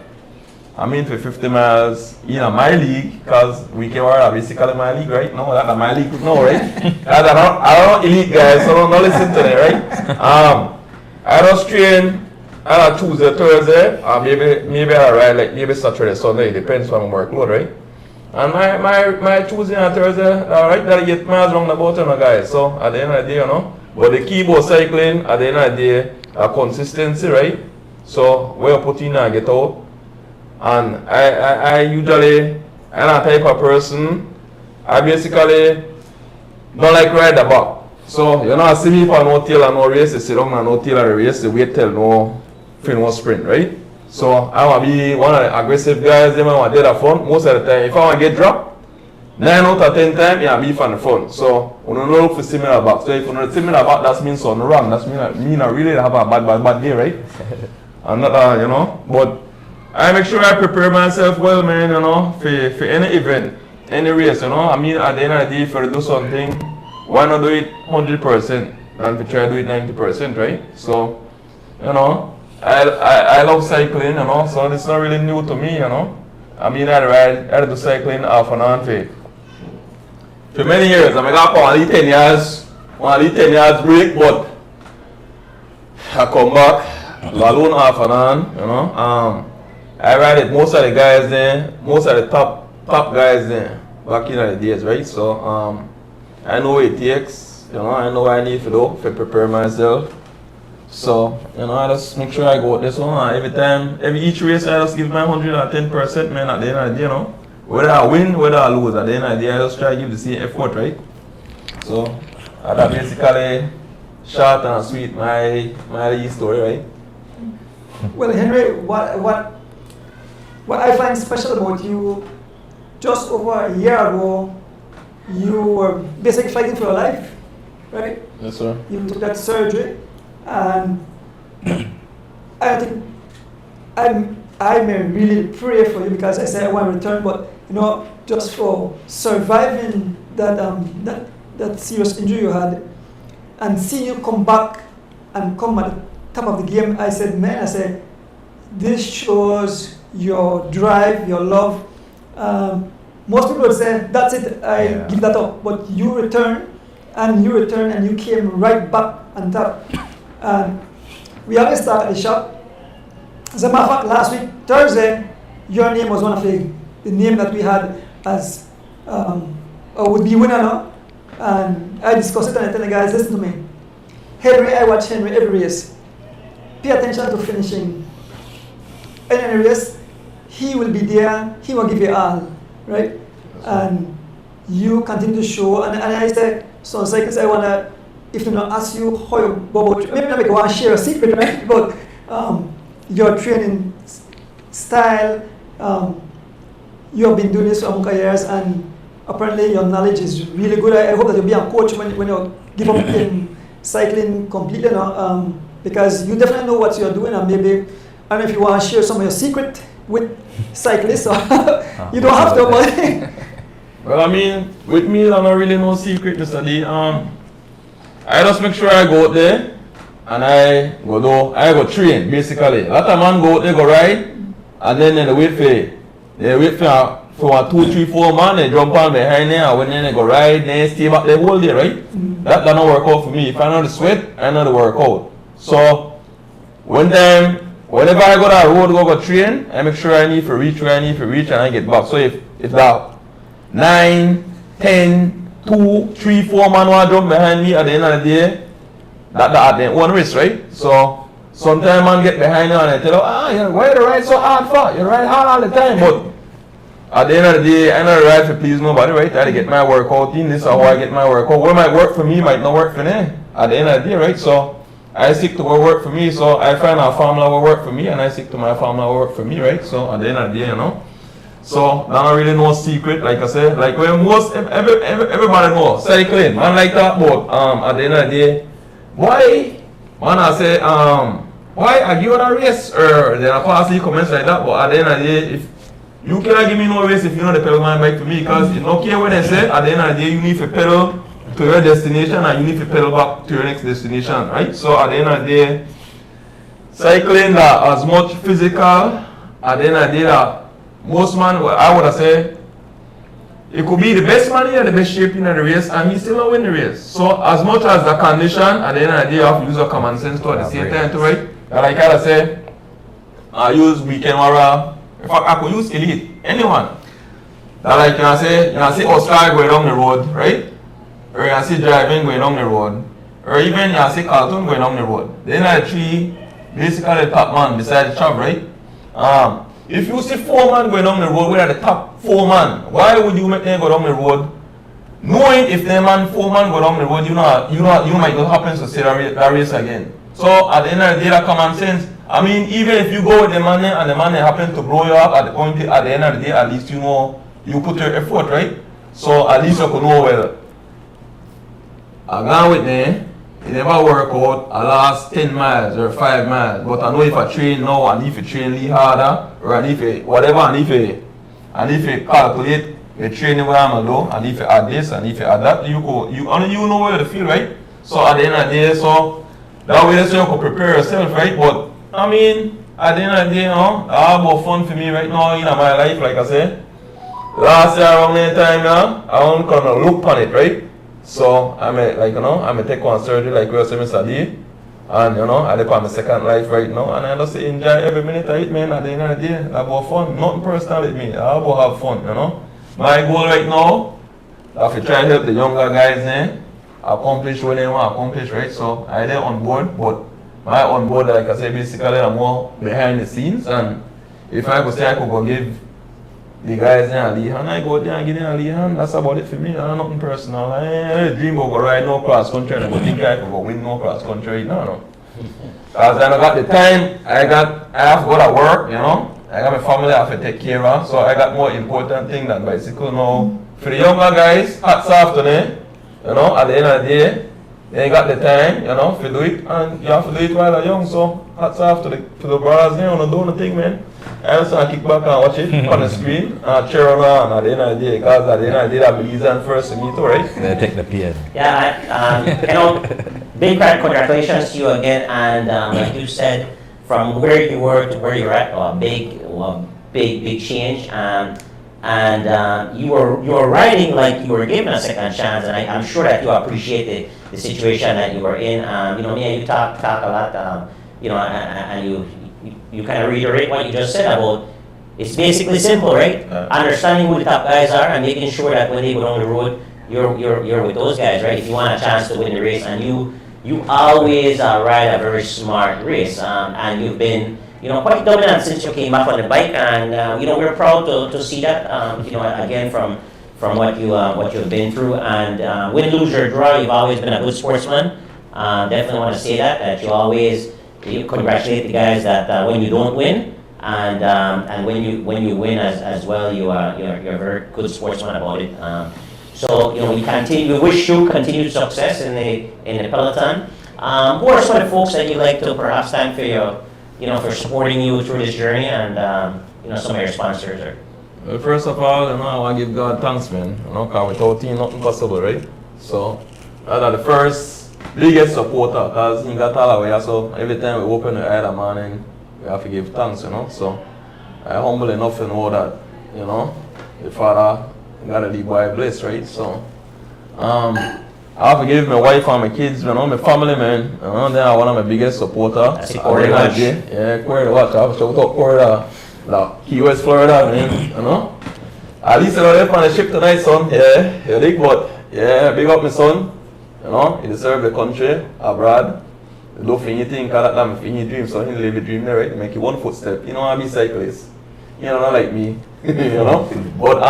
I'm into 50 miles in my league, because we can are basically my league, right? No, that's my league, no, right? I don't elite guys, so don't listen to them, right? I just train on Tuesday, Thursday, or maybe I ride like maybe Saturday, Sunday, it depends on my workload, right? And my Tuesday and Thursday, alright, that 8 miles round about, you know, guys. So at the end of the day, you know, but the key about cycling, at the end of the day, a consistency, right? So where you put in and get out. And I usually, I'm a type of person, I basically don't like ride the back. So, you know, I see me for no tail and no race, I sit down and no tail and race, I wait till no sprint, right? So, I want to be one of the aggressive guys, they want to do the front most of the time. If I want to get dropped, 9 out of 10 times, yeah, be from the front. So, we don't look for similar back. So, if you don't similar back, that means something wrong. That means I really have a bad day, right? I'm not, you know, but I make sure I prepare myself well, man, you know, for any event, any race, you know. I mean, at the end of the day, if you do something, why not do it 100% and if you try to do it 90%, right? So, you know, I love cycling, you know, so it's not really new to me, you know. I mean, I do cycling off and on for many years. I mean, I got only 10 years break, but I come back, alone off and on, you know. I ride it, most of the guys there, most of the top guys there, back in the days, right? So, I know what it takes, you know, I know what I need to do to prepare myself. So, you know, I just make sure I go with this one. Each race, I just give my 110%, man, at the end of the day, you know. Whether I win, whether I lose, at the end of the day, I just try to give the same effort, right? So, that basically short and sweet my story, right? Well, Henry, what I find special about you, just over a year ago, you were basically fighting for your life, right? Yes, sir. You took that surgery, and I think I may really pray for you, because I said I want to return, but you know, just for surviving that serious injury you had, and seeing you come back and come at the top of the game, I said, this shows your drive, your love. Most people would say, that's it, I give that up. But you returned, and you came right back on top. And we always start at the shop. As a matter of fact, last week, Thursday, your name was one of the name that we had as would be winner now. And I discussed it and I tell the guys, listen to me. Henry, I watch Henry every race. Pay attention to finishing. In any race, he will be there, he will give you all, right? And you continue to show, and I say, so cyclists, I want to, if they not ask you how you go about, maybe not want to share a secret, right? But your training style, you have been doing this for a years, and apparently your knowledge is really good. I hope that you'll be a coach when you give up in cycling completely, because you definitely know what you're doing, and maybe, I don't know if you want to share some of your secret with cyclists, or you don't have to, but well, I mean, with me, I don't really know secret, Mr. D. I just make sure I go out there and I go train, basically. A lot of man go out there, go ride, and then they wait for 2, 3, 4 man, they jump on behind there, and when they go ride, they stay back the whole day, right? That don't work out for me. If I know the sweat, I know the workout. So, whenever I go that road, go train, I make sure I need to reach where I need to reach, and I get back. So if that 9, 10, 2, 3, 4 man want to jump behind me at the end of the day, that ain't one race, right? So sometimes man get behind you and I tell you, why you ride so hard for? You ride hard all the time, but at the end of the day, I don't ride to please nobody, right? I get my workout in. This is how I get my workout. What might work for me might not work for them at the end of the day, right? So I stick to what work for me. So I find a formula will work for me, and I stick to my formula will work for me, right? So at the end of the day, you know. So that's not really no secret, like I said. Like when everybody knows cycling, man, like that. But at the end of the day, why? Man, I say why I give a race, or then I pass the comments like that. But at the end of the day, if you cannot give me no race if you know the pedal my bike for me, because you don't care what I say. At the end of the day, you need to pedal to your destination and you need to pedal back to your next destination, right? So at the end of the day, cycling that as much physical, at the end of the day that most man, I would have said, it could be the best man in the best shape in the race and he still not win the race. So as much as the condition, at the end of the day you have to use your common sense to at the same time to right. And like I say, I use weekend warrior. In fact, I could use elite, anyone. That like you see Oscar going down the road, right? Or you see driving going down the road. Or even you see Carlton going down the road. Then I three basically the top man beside the chop, right? If you see 4 men going down the road, we are the top 4 men. Why would you make them go down the road? Knowing if them 4 men go down the road, you might not happen to see that race again. So at the end of the day, that common sense. I mean, even if you go with the man and the man happen to blow you up at the end of the day, at least you know you put your effort, right? So at least you can know, well, I gone with them. It never work out a last 10 miles or 5 miles. But I know if I train now and if I train a little harder or and if I, whatever and if I calculate the training where I'm alone and if I add this and if I add that, you know where to feel, right? So at the end of the day, so that way so you can prepare yourself, right? But I mean, at the end of the day, you know, I have more fun for me right now in my life, like I said. Last year around that time, I want to kind of look on it, right? So I'm take one surgery like we were saying, and you know, I live on my second life right now, and I just enjoy every minute I eat, man. At the end of the day, I have fun. Nothing personal with me. I have fun, you know. My goal right now, I have to try to help the younger guys accomplish what they want to accomplish, right? So I there on board, but my on board, like I said, basically I'm more behind the scenes, and if I could say I could go give the guys in a lead hand, I go there and give them a lead hand. That's about it for me. I nothing personal. I dream of go ride no cross country and I think I could go win no cross country. No. Because I got the time, I have to go to work, you know. I got my family I have to take care of. So I got more important thing than bicycle now. For the younger guys, hats off to them. You know, at the end of the day, they got the time, you know, to do it, and you have to do it while they're young. So hats off to the brothers, you know, doing the thing, man. I also kick back and watch it on the screen and cheer on at the end of the day, because at the end of the day, that believes in first to me too, right? They take the PN. Yeah, you know, big congratulations to you again, and like you said, from where you were to where you're at, big change, and you were riding like you were given a second chance, and I'm sure that you appreciate the situation that you were in. You know, me and you talk a lot, you know, and you kind of reiterate what you just said about it's basically simple, right? Understanding who the top guys are and making sure that when they go down the road, you're with those guys, right? If you want a chance to win the race, and you always ride a very smart race, and you've been, you know, quite dominant since you came back on the bike, and you know, we're proud to see that, you know, again from what you've been through, and win, lose or draw, you've always been a good sportsman. Definitely want to say that you congratulate the guys that when you don't win, and when you win as well, you're a very good sportsman about it. So you know, we wish you continued success in the peloton. Who are some of the folks that you'd like to perhaps thank for supporting you through this journey, and you know, some of your sponsors? Well, first of all, you know, I want to give God thanks, man. You know, because without him, nothing possible, right? So that's the first biggest supporter, because he got all the way. So every time we open the eye in the morning, we have to give thanks, you know. So I'm humble enough to know that, you know, the Father got to leave by bliss, right? So I have to give my wife and my kids, you know, my family, man. You know, they are one of my biggest supporters. Corey Watch. Yeah, Corey Watch. I have to shout out Corey, Key West, Florida, man. You know. At least I left on the ship tonight, son. Yeah, you dig, but yeah, big up my son. You know, he deserves the country abroad. He do for anything, because that's my dream, so he live the dream there, right? Make it one footstep. You know, I be cyclist. You know, not like me. You know? But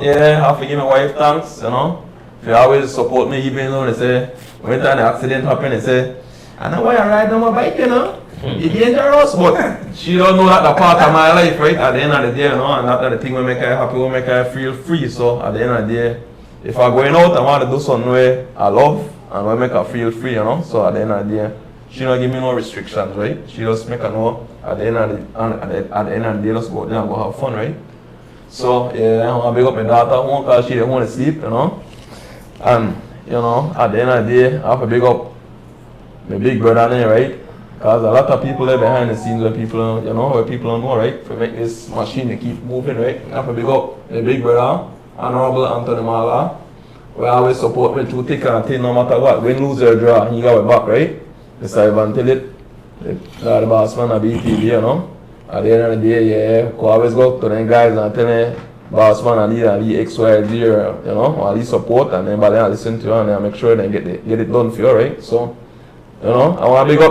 yeah, I have to give my wife thanks, you know. She always support me, even though they say, when the accident happened, they say, I know why I ride on my bike, you know. It's dangerous, but she don't know that the part of my life, right? At the end of the day, you know, and that's the thing will make her happy, will make her feel free. So at the end of the day, if I'm going out, I want to do something where I love and will make her feel free, you know. So at the end of the day, she don't give me no restrictions, right? She just make her know at the end of the day, just go out there and go have fun, right? So yeah, I want to big up my daughter, because she don't want to sleep, you know. And you know, at the end of the day, I have to big up my big brother there, right? Because a lot of people there behind the scenes where people, you know, where people don't know, right? To make this machine to keep moving, right? I have to big up my big brother, Honorable Anthony Mala. We always support me through thick and thin no matter what. Win, lose or draw, he got my back, right? Mr. Ivan Tillit, the boss man of BTV, you know. At the end of the day, yeah, we always go to them guys and tell them, boss man, I need X, Y, Z, you know, or at least support, and then by then I listen to you and I make sure they get it done for you, right? So, you know, I want to big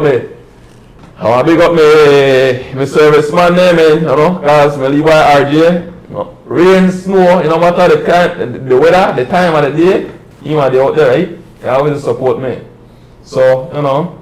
up my serviceman there, man, you know, because my Levi RJ, you know, rain, snow, you know, matter the weather, the time of the day, he might be out there, right? He always support me. So, you know,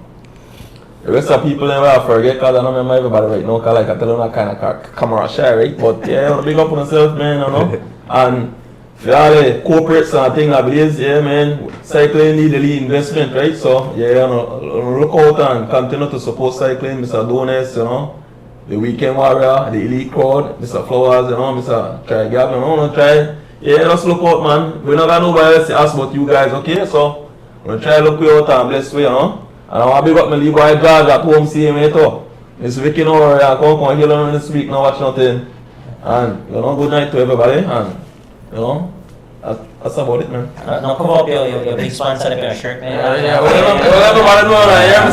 the rest of people never forget, because I don't remember everybody right now, because like I tell them that kind of camera shy, right? But yeah, I want to big up on myself, man, you know, and for all the corporates and things like this, yeah, man, cycling need a lead investment, right? So, yeah, you know, look out and continue to support cycling, Mr. Donuts, you know, the Weekend Warrior, the Elite Crowd, Mr. Flowers, you know, Mr. Try Gavin, you know, try, yeah, just look out, man. We're not going to nobody else to ask about you guys, okay? So, we're going to try to look you out and bless you, you know. And I want to big up my Levi George at home, see him, too. It's Vicky over here, come here on this week, now watch nothing. And, you know, good night to everybody, and, you know, that's about it, man. No, come up your big sponsor up your shirt, man. Yeah, well, everybody know that, yeah,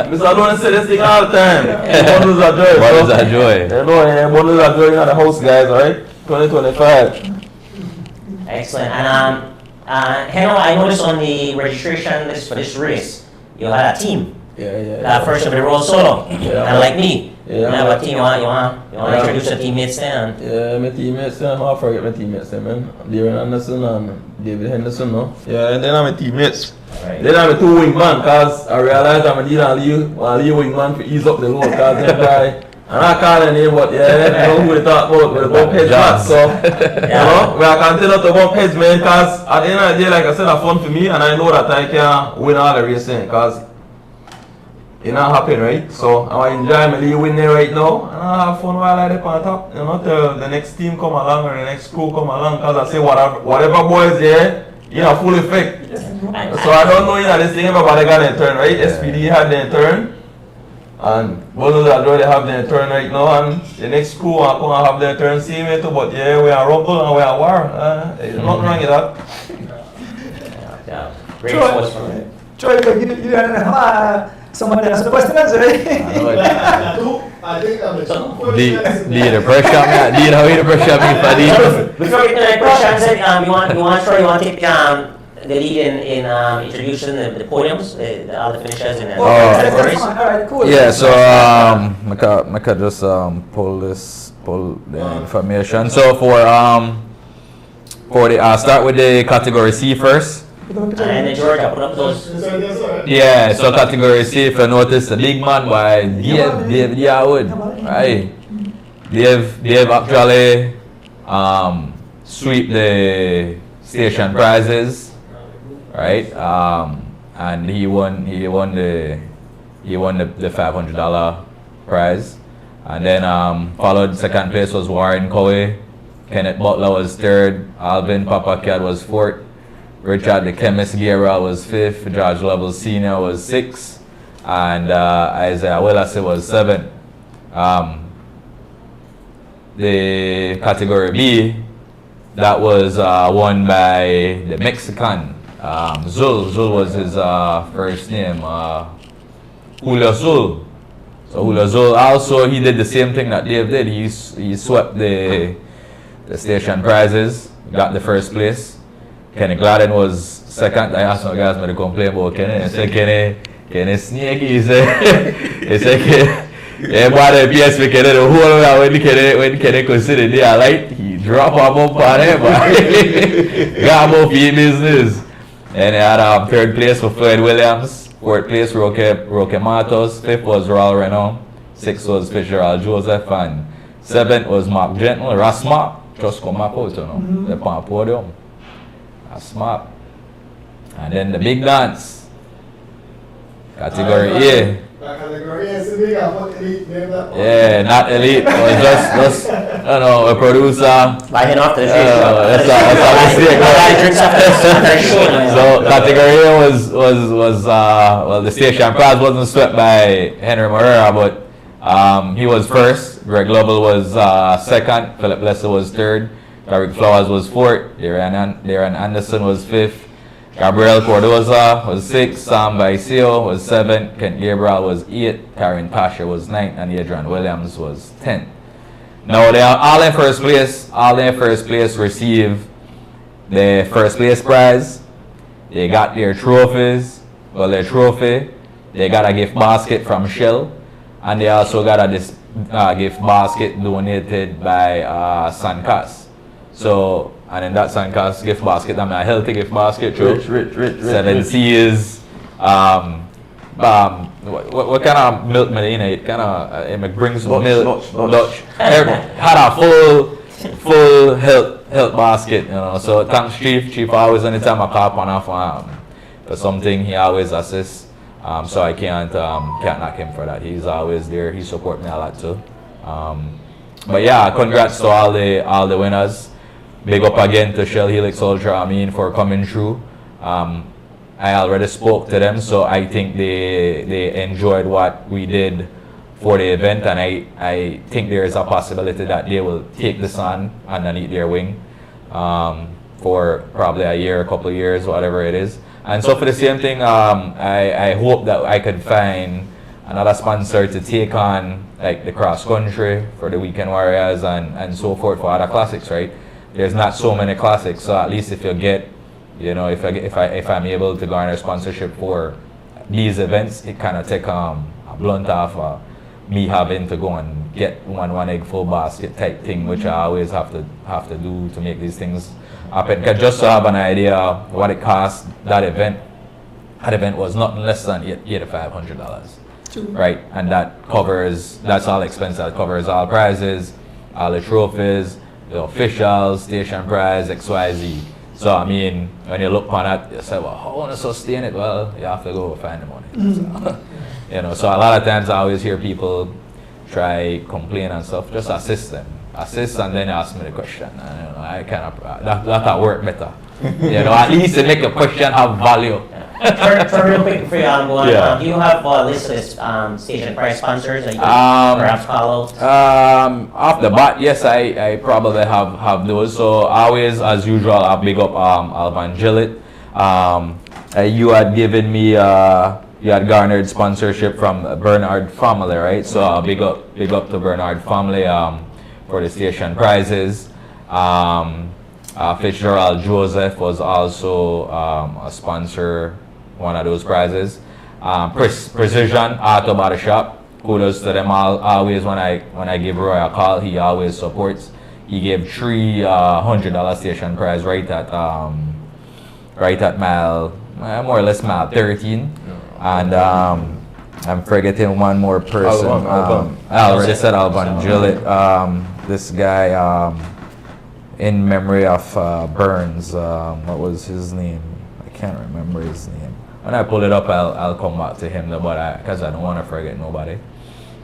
Mr. Donuts say this thing all the time. Bundles of joy. Bundles of joy. You know, yeah, bundles of joy in the house, guys, alright? 2025. Excellent. And Heno, I noticed on the registration list for this race, you had a team. Yeah. First of the roll solo. Yeah. And like me. Yeah. You have a team. You want to introduce your teammates then? Yeah, my teammates, I forget my teammates, man. Darren Anderson and David Henderson, no? Yeah, and then I'm my teammates. Right. Then I'm a two wingman, because I realized I'm a deal and leave wingman to ease up the load, because that guy, I'm not calling him, but yeah, you know who we talk about, we bump heads back, so, you know, we are continuing to bump heads, man, because at the end of the day, like I said, it's fun for me, and I know that I can win all the racing, because it's not happening, right? So I enjoy my league win there right now, and I have fun while I dip on top, you know, till the next team come along or the next crew come along, because I say whatever boys there, you know, full effect. So I don't know, you know, this thing everybody got their turn, right? SPD had their turn, and Bundles of Joy they have their turn right now, and the next crew are going to have their turn same way too, but yeah, we are rumble and we are war. There's nothing wrong with that. Yeah. Great sports for me. Troy, you have someone that has a question, right? I think I'm the two first The pressure, man. Do you know how the pressure me for the? Before we get to the question, you want to take the lead in introducing the podiums, all the finishers and the categories? All right, cool. Yeah, so I could just pull the information. So for the start with the category C first. And then George, I put up those. Yeah, so category C, if you notice the big man by Dave Yawood, right? Dave actually sweep the station prizes, right? And he won the $500 prize. And then followed second place was Warren Cowie, Kenneth Butler was third, Alvin Papacat was fourth. Richard the Chemist Guerra was fifth, George Lovell Sr. was sixth, and Isaiah Willase was seventh. The category B, that was won by the Mexican, Zul. Zul was his first name, Julio Zul. So Julio Zul also, he did the same thing that Dave did. He swept the station prizes, got the first place. Kenny Gladden was second. I asked my guys to complain about Kenny. I said, Kenny sneaky. He said, yeah, boy, the PSP Kenny, the whole way when Kenny considered they are light, he dropped a bump on him, but got him off his business. And he had third place for Floyd Williams, fourth place Roque Matos, fifth was Raul Renault, sixth was Fitzgerald Joseph, and seventh was Mark Gentle, Rasmark, just come up out, you know, the podium. Smart. And then the big dance category A. Category A is big, I put elite name that one. Yeah, not elite. It was a producer. Buy him off the show. That's how we see it going. Drinks after the show. So category A was well, the station prize wasn't swept by Henry Morera, but he was first. Greg Lovell was second. Philip Lesser was third. Derek Flowers was fourth. Darren Anderson was fifth. Gabriel Cordoza was sixth. Sam Baisio was seventh. Kent Gabriel was eighth. Karen Pasha was ninth, and Adrian Williams was 10th. Now they are all in first place. All in first place receive the first place prize. They got their trophies. Well, their trophy. They got a gift basket from Shell, and they also got a gift basket donated by Sancas. So, and in that Sancas gift basket, I mean a healthy gift basket, true. Rich. 7 C's. What kind of milk Medina? It kind of it brings some milk. Dutch. Had a full health basket, you know. So thanks Chief. Chief always anytime I call on off for something, he always assists. So I can't knock him for that. He's always there. He supports me a lot too. But yeah, congrats to all the winners. Big up again to Shell Helix Ultra, for coming through. I already spoke to them, so I think they enjoyed what we did for the event, and I think there is a possibility that they will take this on underneath their wing for probably a year, a couple of years, whatever it is. And so for the same thing, I hope that I could find another sponsor to take on like the cross country for the Weekend Warriors and so forth for other classics, right? There's not so many classics, so at least if you get, if I'm able to garner sponsorship for these events, it kind of take a blunt off me having to go and get one egg full basket type thing, which I always have to do to make these things happen. Just to have an idea what it costs, that event was nothing less than $8,500, right? And that's all expenses. That covers all prizes, all the trophies, the officials, station prize, XYZ. So when you look on that, you say, well, how want to sustain it? Well, you have to go find the money. So, so a lot of times I always hear people try complain and stuff. Just assist them, and then ask me the question. And, I kind of that work better. At least to make the question have value. For real quick before you go on, do you have a list of station prize sponsors that you can perhaps call out? Off the bat, yes, I probably have those. So always, as usual, I'll big up Alvan Gillett. You had given me, you had garnered sponsorship from Bernard family, right? So I'll big up to Bernard family for the station prizes. Fitzgerald Joseph was also a sponsor, one of those prizes. Precision Auto Body Shop, kudos to them always. When I give Roy a call, he always supports. He gave three $100 station prize right at mile, more or less mile 13, and I'm forgetting one more person. I already said Alvan Gillett. This guy. In memory of Burns, what was his name? I can't remember his name. When I pull it up, I'll come back to him, but because I don't want to forget nobody.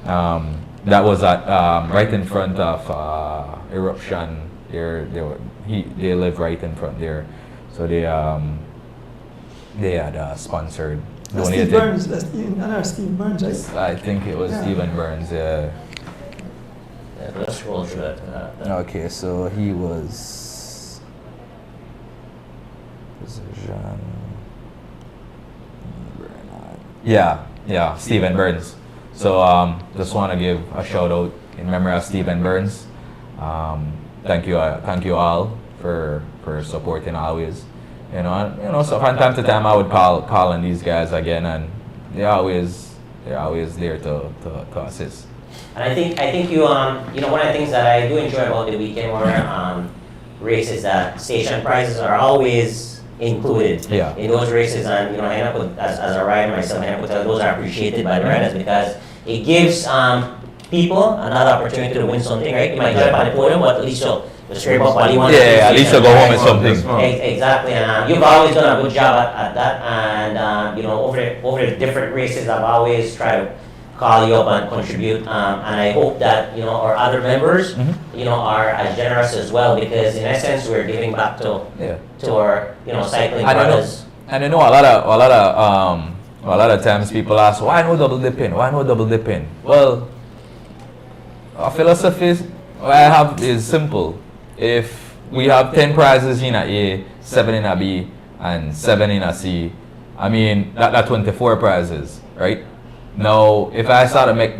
That was at right in front of Eruption. They live right in front there, so they had sponsored. Steve Burns, Steve Burns, right? I think it was Stephen Burns. Yeah. Let's scroll through that. Okay, so he was Precision. Yeah, Stephen Burns. So just want to give a shout out in memory of Stephen Burns. Thank you all for supporting always. So from time to time I would call on these guys again, and they're always there to assist. And I think you one of the things that I do enjoy about the Weekend Warrior race is that station prizes are always included in those races, and as a rider myself, those are appreciated by the riders because it gives people another opportunity to win something, right? You might jump on the podium, but at least you'll scrape up what you want. Yeah, at least you'll go home with something. Exactly, and you've always done a good job at that, and over the different races, I've always tried to call you up and contribute. And I hope that, you know, our other members, you know, are as generous as well, because in essence, we're giving back to our, you know, cycling brothers. And you know, a lot of times people ask, why no double dipping? Why no double dipping? Well, our philosophy I have is simple. If we have 10 prizes in a A, 7 in a B, and 7 in a C, I mean, that's 24 prizes, right? Now, if I start to make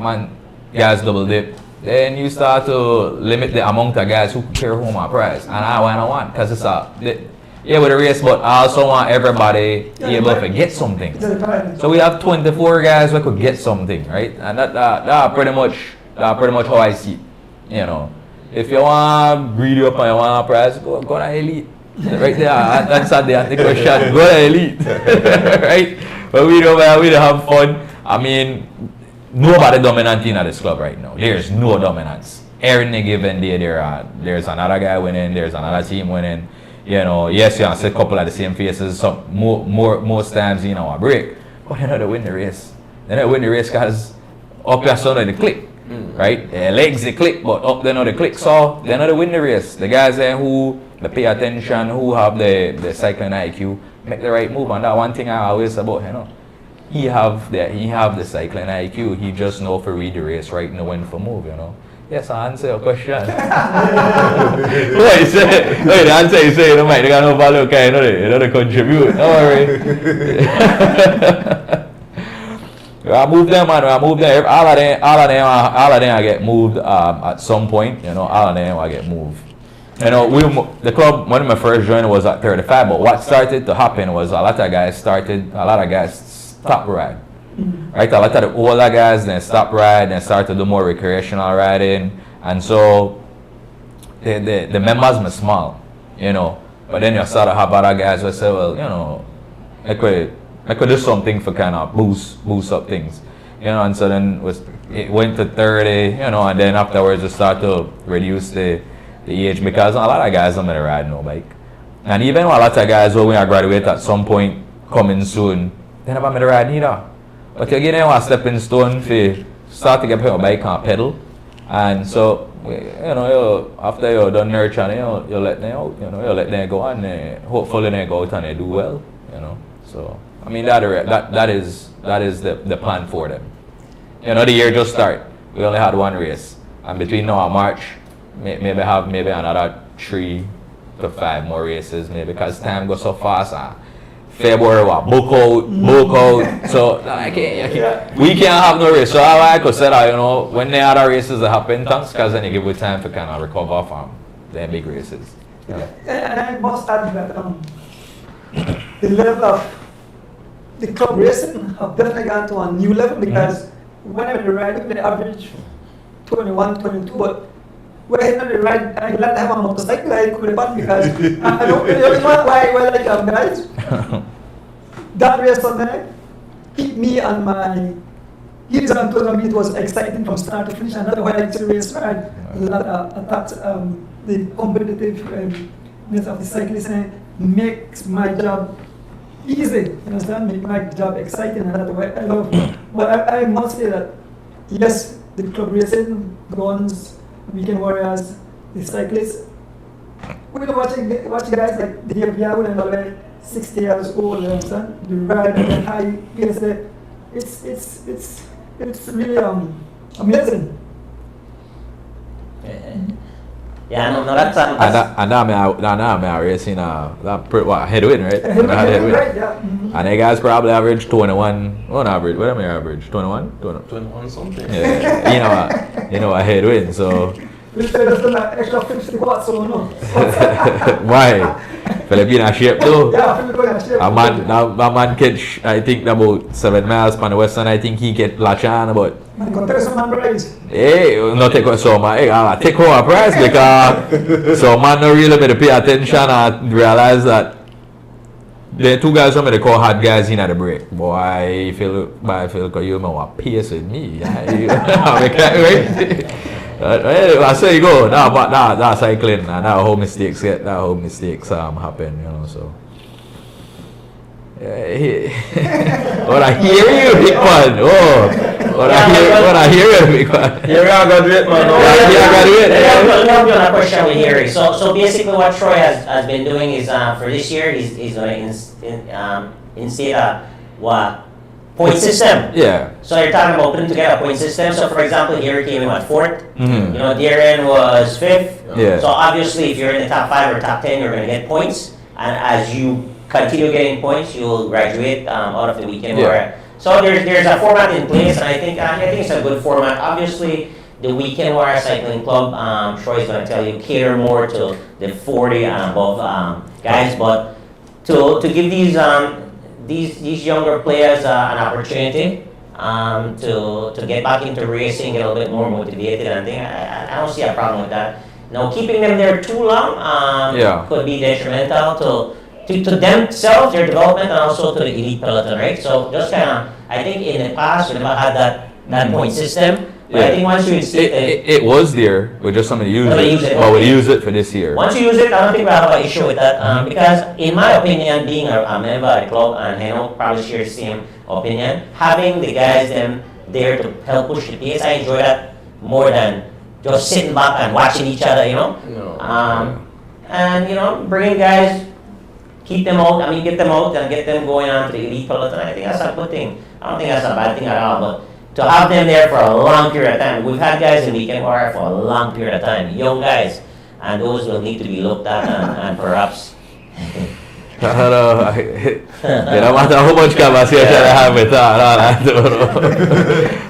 guys double dip, then you start to limit the amount of guys who carry home a prize. And I want, because it's with a race, but I also want everybody able to get something. So we have 24 guys who could get something, right? And that pretty much how I see it, you know. If you want to breed up and you want a prize, go to elite. Right there, answer the question. Go to elite, right? But we don't have fun. I mean, nobody dominant in this club right now. There's no dominance. Every given day there's another guy winning, there's another team winning. You know, yes, you see a couple of the same faces. Some most times, you know, a break. But they know they win the race. They don't win the race because up your son they click, right? Their legs they click, but up they know they click. So they know they win the race. The guys there who they pay attention, who have the cycling IQ, make the right move. And that one thing I always say about, you know, he have the cycling IQ. He just know for read the race right, know when for move, you know. Yes, I answer your question. What you say? No, the answer you say, you know, mate, they got no value, okay, you know, they contribute. Don't worry. I move them, man. I move them. All of them I get moved at some point. You know, all of them I get moved. You know, the club, when I first joined was at 35, but what started to happen was a lot of guys stopped ride. Right, a lot of the older guys then stop ride and start to do more recreational riding, and so the members are small, you know. But then you start to have other guys who say, well, you know, I could do something for kind of boost up things, you know. And so then it went to 30, you know, and then afterwards we start to reduce the age, because a lot of guys don't want to ride no bike, and even a lot of guys who will graduate at some point coming soon, they never to ride neither. But you get a stepping stone for start to get your bike and pedal, and so you know after you're done nurturing, you let them out, you know, you let them go and hopefully they go out and they do well, you know. So I mean that is the plan for them. You know, the year just start. We only had one race, and between now and March, maybe another 3 to 5 more races, maybe, because time goes so fast. February, book out. So we can't have no race. So I could say that, you know, when the other races that happen, thanks, because then you give it time to kind of recover from the big races. Yeah. And I must add that the level of the club racing have definitely gone to a new level, because when I'm riding, the average 21, 22, but when I'm riding, I like to have a motorcycle, I could have, because I don't really know why like guys. That race on there keep me and my heels and toes on me. It was exciting from start to finish, and that's why I like to race ride. The competitiveness of the cycling makes my job easy, you understand? Make my job exciting, and that's what I love. But I must say that yes, the club racing, guns, weekend warriors, the cyclists, we're watching guys like the Diablo and all that, 60 years old, you understand? The ride at the high pace there. It's really amazing. Yeah, no, that's and now I'm racing headwind, right? Headwind. Right, yeah. Mm-hmm. And the guys probably average 21 on average. What am I average? 21? 21 something. Yeah. you know a headwind, so Which does the extra 50 watts or no? why? Filipina shape though. Yeah, Filipina shape. A man catch, I think about 7 miles from the western. I think he get Lachan about. Man, go take some man prize. Hey, not take so man. Hey, I take home a prize, because so man no really better pay attention and realize that the 2 guys from the call hard guys in at the break. Boy, I feel because you know what pace with me. Right? I say you go. That cycling and that whole mistakes happen, you know. So but I hear you, big man. Oh, What I hear because Here we are, graduate, man. Yeah, graduate. Let me help you on a question with Harry. So basically what Troy has been doing is for this year he's going to instate a point system. Yeah. So you're talking about putting together a point system. So for example, Harry came in at fourth. Mhm. You know, Darren was fifth. Yeah. So obviously, if you're in the top 5 or top 10, you're going to get points. And as you continue getting points, you'll graduate out of the weekend Yeah. warrior. So there's a format in place, and I think it's a good format. Obviously, the weekend warrior cycling club, Troy is going to tell you, cater more to the 40 and above guys, but to give these younger players an opportunity to get back into racing, get a little bit more motivated, and I don't see a problem with that. Now, keeping them there too long could be detrimental to themselves, their development, and also to the elite peloton, right? So just kind of, I think in the past we never had that point system. But I think once you instate it was there, we just somebody used Nobody it, used it, but we okay. use it for this year. Once you use it, I don't think we have an issue with that because, in my opinion, being a member of the club, and Heno probably shares the same opinion, having the guys them there to help push the pace, I enjoy that more than just sitting back and watching each other, you know. And you know, bringing guys, keep them out. I mean, get them out and get them going on to the elite peloton. I think that's a good thing. I don't think that's a bad thing at all, but to have them there for a long period of time. We've had guys in weekend warrior for a long period of time, young guys, and those will need to be looked at and perhaps. Hello, no matter how much conversation I have with her,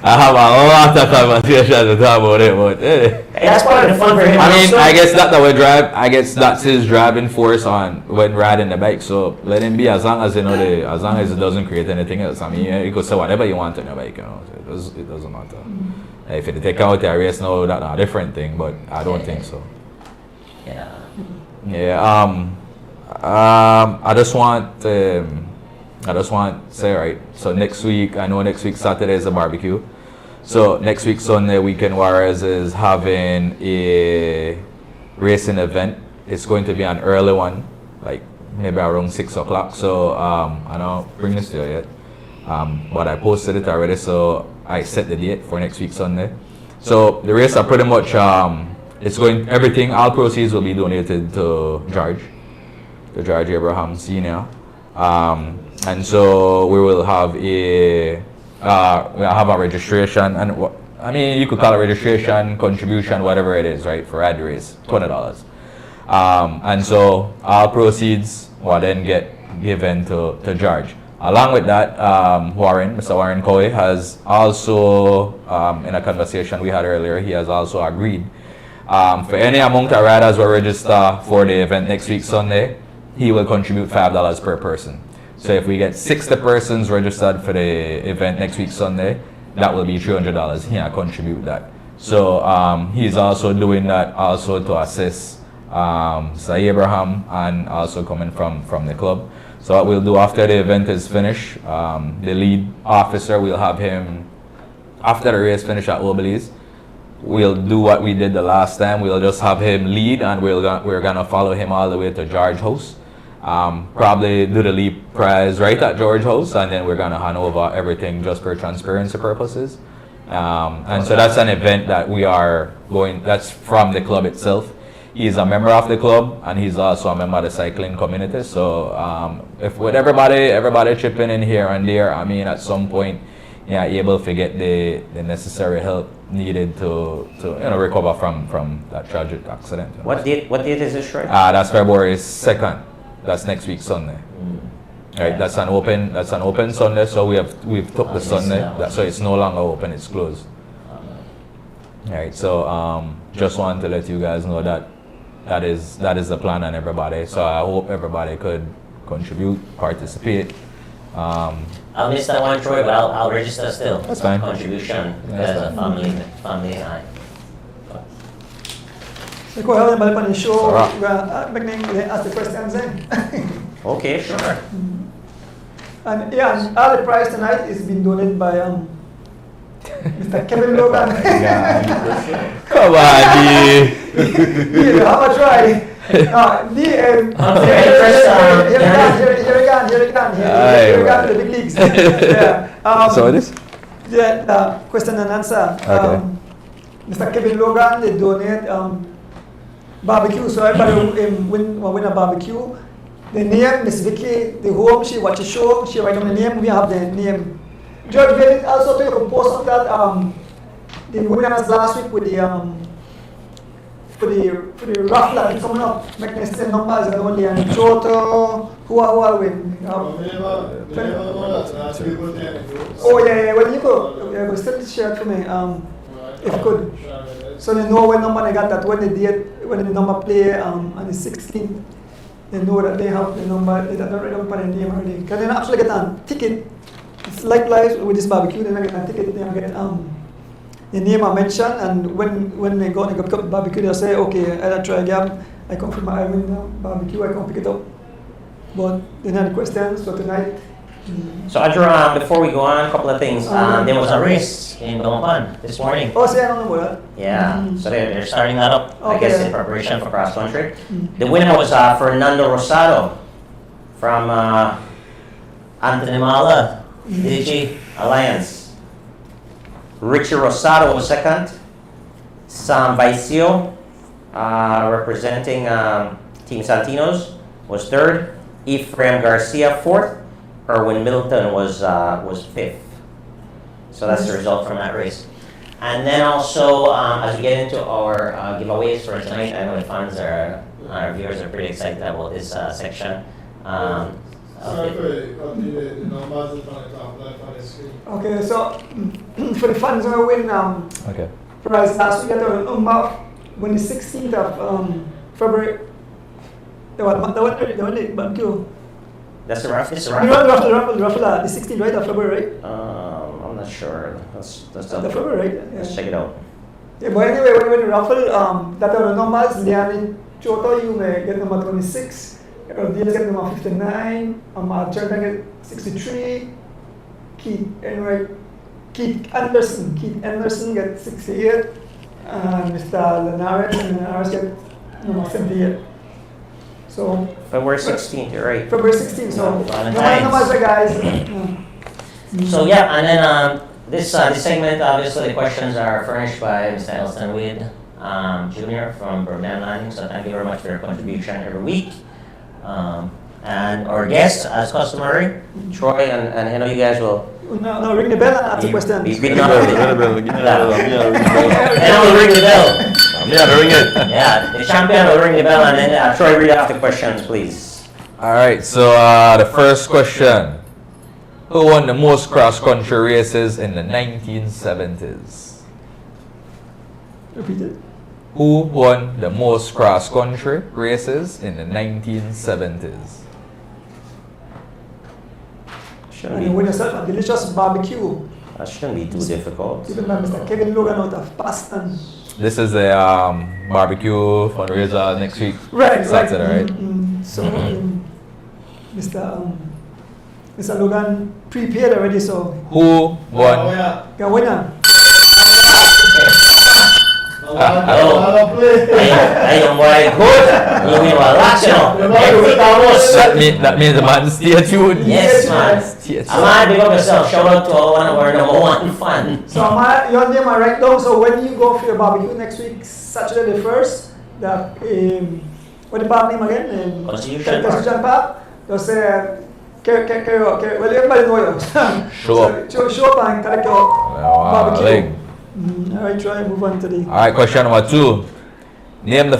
I have a lot of conversation to talk about it, but That's part of the fun for him. I mean, also. I guess I guess that's his driving force on when riding the bike. So let him be as long as as long as it doesn't create anything else. I mean, you could say whatever you want on the bike, you know. It doesn't matter. If it take out the race, no, that's a different thing. But I don't think so. Yeah. Yeah. I just want to say, right, so next week, I know next week Saturday is a barbecue. So next week Sunday, Weekend Warriors is having a racing event. It's going to be an early one, like maybe around 6 o'clock. So I don't bring this to you yet, but I posted it already, so I set the date for next week Sunday. So the race are pretty much, everything, all proceeds will be donated to George Abraham Sr. And so we will have a registration, and I mean, you could call it registration, contribution, whatever it is, right, for ride the race, $20. And so all proceeds will then get given to George. Along with that, Mr. Warren Coy has also, in a conversation we had earlier, he has also agreed for any amount of riders who register for the event next week Sunday, he will contribute $5 per person. So if we get 60 persons registered for the event next week Sunday, that will be $300. He'll contribute that. So he's also doing that also to assist Sir Abraham, and also coming from the club. So what we'll do after the event is finished, the lead officer, we'll have him, after the race finish at Obelisk, we'll do what we did the last time. We'll just have him lead, and we're gonna follow him all the way to George House. Probably do the lead prize right at George House, and then we're gonna hand over everything just for transparency purposes. And so that's an event that we are going, that's from the club itself. He's a member of the club, and he's also a member of the cycling community. So if with everybody chipping in here and there, I mean, at some point, yeah, able to get the necessary help needed to recover from that tragic accident. What date is this, right? That's February 2nd. That's next week Sunday. Right, Yeah. that's an open Sunday. So we've took the Sunday. So it's no longer open. It's closed. Right. So just wanted to let you guys know that is the plan on everybody. So I hope everybody could contribute, participate. I'll miss that one, Troy, but I'll register still. That's fine. Contribution That's as a family line. Ikaw, help naman pa ng show. Sarap. Ask the questions then. Okay, sure. And yeah, and all the prize tonight is being donated by Mr. Kevin Logan. Come on, D. Yeah, how much try? Here we go, the big leagues. Yeah. So this? Yeah, question and answer. Okay. Mr. Kevin Logan, they donate barbecue. So everybody win a barbecue. The name, Miss Vicky, the home, she watch a show, she write on the name, we have the name. George, we also take a post of that, the winners last week with the, for the raffle that is coming up, make the same numbers and only, and Choto, who are win? Oh yeah, well you go still share it for me, if you could. So they know when number they got that, when the number play on the 16th. They know that they have the number, they don't write down the name already. Because they actually get a ticket. It's likewise with this barbecue, they get a ticket, they get the name I mentioned, and when they go and pick up the barbecue, they'll say, okay, I'll try again. I come from my barbecue, I come pick it up. But they have the questions for tonight. So Andrew, before we go on, a couple of things. There was a race in Belmont this morning. Oh, see, I don't know about that. Yeah, so they're starting that up, I guess, Okay. in preparation for cross country. The winner was Fernando Rosado from Anthony Mala, DG Alliance. Richie Rosado was second. Sam Vicio, representing Team Santinos, was third. Ephraim Garcia, fourth. Erwin Middleton was fifth. So that's the result from that race. And then also, as we get into our giveaways for tonight, I know the fans our viewers are pretty excited about this section. Okay, so for the fans who win Okay. prize last week, when the 16th of February, the barbecue. That's the raffle. It's a The raffle. raffle, the 16th, right, of February, right? I'm not sure. Let's The February, right? let's Yeah. check it out. Yeah, but anyway, when the raffle, that are the numbers. Liani Choto, you may get number 26. Diaz get number 59. Archer get 63. Keith Anderson get 68. And Mr. Linares get number 78. So February 16th, you're right. February 16th. So Valentine's. numbers, guys. So yeah, and then this segment, obviously the questions are furnished by Mr. Elston Wade Jr. from Birmingham Landing. So thank you very much for your contribution every week. And our guests, as customary, Troy and I know you guys will. No, ring the bell and ask the question. Be good enough with it. And I will ring the bell. Yeah, ring it. Yeah, the champion will ring the bell, and then Troy, read off the questions, please. All right. So the first question: who won the most cross-country races in the 1970s? Repeat it. Who won the most cross-country races in the 1970s? Shouldn't And you be, win yourself a delicious barbecue. that shouldn't be too difficult. Given by Mr. Kevin Logan out of Boston. This is a barbecue fundraiser next week. Right, Saturday, right? So, Mr. Logan prepared already, so Who won? the winner. Ay, yung boy, good. Yung wala siya. Every tamos. That means the man stay tuned. Yes, man. Stay tuned. Ama, big up yourself. Shout out to one of our number one fans. So your name I write down. So when you go for your barbecue next week, Saturday the 1st, what the park name again? Constitution Park. They'll say, well, everybody know you. Show up. Show up and collect your barbecue. Leg. Alright, try and move on to the. All right, question number 2. Name the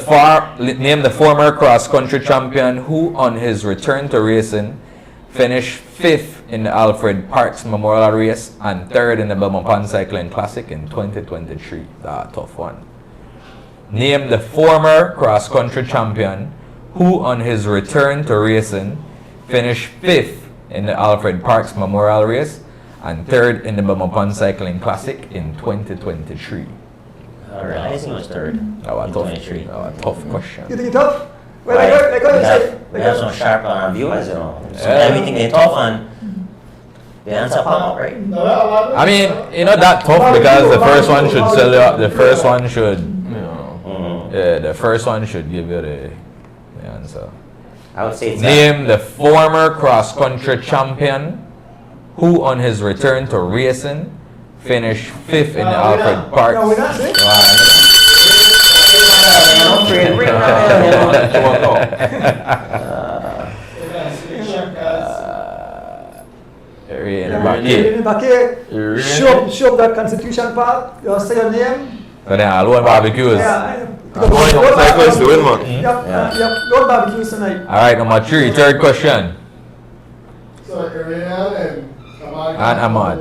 former cross-country champion who, on his return to racing, finished 5th in the Alfred Parks Memorial Race and 3rd in the Belmont Pond Cycling Classic in 2023. Tough one. Name the former cross-country champion who, on his return to racing, finished 5th in the Alfred Parks Memorial Race and 3rd in the Belmont Pond Cycling Classic in 2023. Realizing was 3rd. That was in tough. 23. That was tough question. You think it's tough? Well, Right. like what you say. We have some sharp viewers, you know. So Yeah. everything they tough on, the answer pop out, right? I mean, that tough because the first one should sell you up. The first one should, the first one should give you the answer. I would say it's Name the former cross-country champion who, on his return to racing, finished 5th in the Alfred Park. No, we're not saying. In the In back. the back here, show up that Constitution Park, you say your name. So then Alone barbecues. Yeah. Cyclists to win, man. Yep, Lord barbecues tonight. Alright, number 3, third question. So Irian And Ahmad.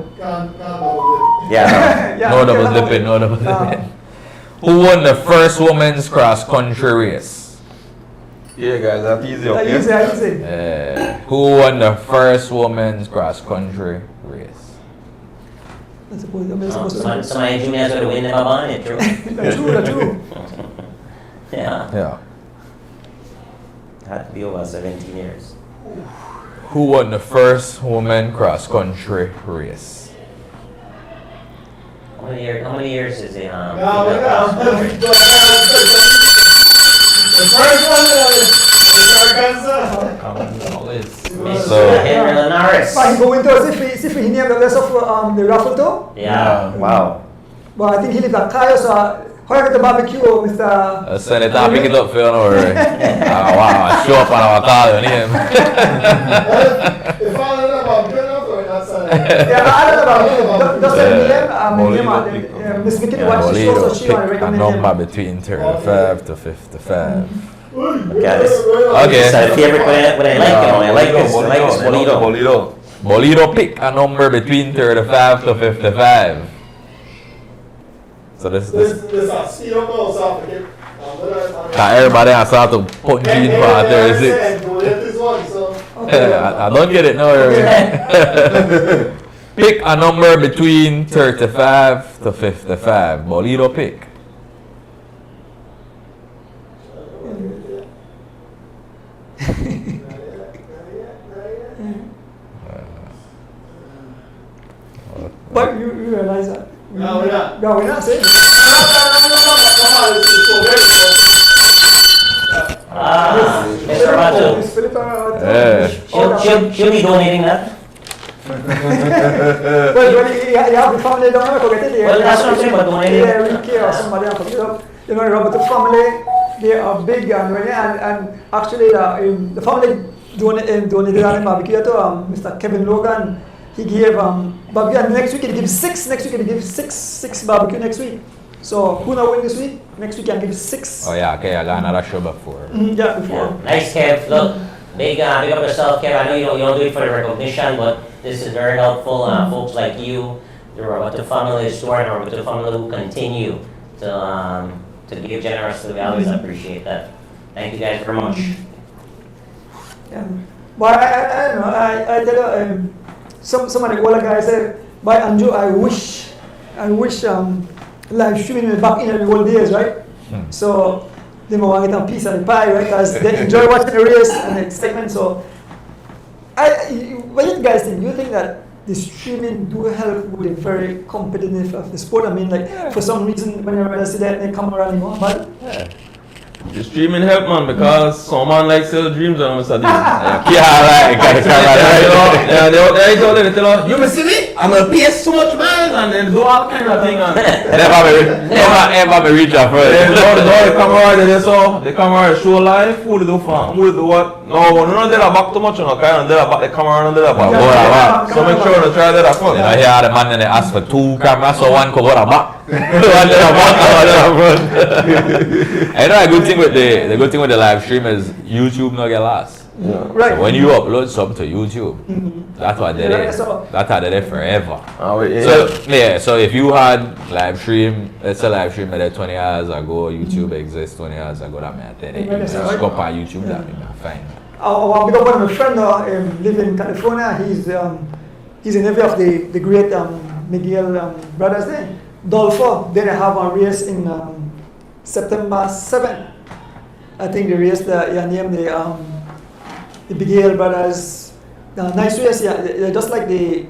Yeah. No double dipping, no double dipping. Who won the first women's cross country race? Yeah, guys, that's easy, okay? Easy. Who won the first women's cross country race? That's supposed to Somebody juniors would win the Babani, true. That's true. Yeah. Yeah. Had to be over 17 years. Who won the first women cross country race? How many years is it? The first one is So Henry Linares. Fine, go into see if he named the rest of the raffle too. Yeah. Wow. But I think he lives at Cayo, so how the barbecue, Mr. Senator, pick it up for you, don't worry. Wow, show up on our call your name. If I don't know about good enough or not, Yeah, I don't know about just the name, Miss Vicky watched the show, so she want to Pick a recommend number him. between 35 to 55. Okay, this is Okay. my favorite when I like it. I like this Bolito. Bolito, pick a number between 35 to 55. So this This is a speed up also. everybody has start to punch in for 36. I don't get it, no worry. Pick a number between 35 to 55. Bolito, pick. But you realize that. No, we're not. No, we're not saying it. Mr. Rato. Miss Philippa, Yeah. She'll be donating that. Well, you have the family down there, forget it. Well, that's what I'm saying, but donating. Yeah, Ricky or somebody else. You know, the Roberto family, they are big and actually the family donated on barbecue to Mr. Kevin Logan. He gave barbecue, and next week he give 6. Next week he give six barbecue next week. So who now win this week? Next week he can give 6. Oh yeah, okay, I got another show before. Yeah, before. Nice, Kev. Look, big up yourself, Kev. I know you don't do it for the recognition, but this is very helpful. Folks like you, the Roberto family, Stuart, and Roberto family who continue to give generously. We always appreciate that. Thank you guys very much. Yeah. But I don't know. I tell you, some of the older guys say, "By Andrew, I wish live streaming was back in the old days, right?" So they might want to get a piece of the pie, right? Because they enjoy watching the race and the excitement. So, what do you guys think? Do you think that the streaming do help with the very competitiveness of the sport? I mean, like for some reason, whenever I see that, they come around more, but. The streaming help, man, because someone like sell dreams on Mr. D. Yeah, right. Yeah, they tell them, you see me? I'm gonna pay so much, man, and then do all kind of thing. Never reach a They come around, they come around, show life, who they do for, who they do what. No, none of them are back too much, they come around and they are back. So make sure to try that fun. You know, here the man they ask for 2 cameras, so one cover the back. I know a good thing with the live stream is YouTube not get lost. Yeah. Right. So when you upload something to YouTube, that's what they did. So- That's how they did forever. Yeah. So if you had live stream, let's say live stream that 20 years ago, YouTube exists 20 years ago, that meant that you just go up on YouTube, that mean fine. I'll pick up one of my friends live in California. He's a nephew of the great Miguel brothers there. Dolfo, they have a race in September 7th. I think the race named the Miguel brothers. Nice race, yeah. They're just like the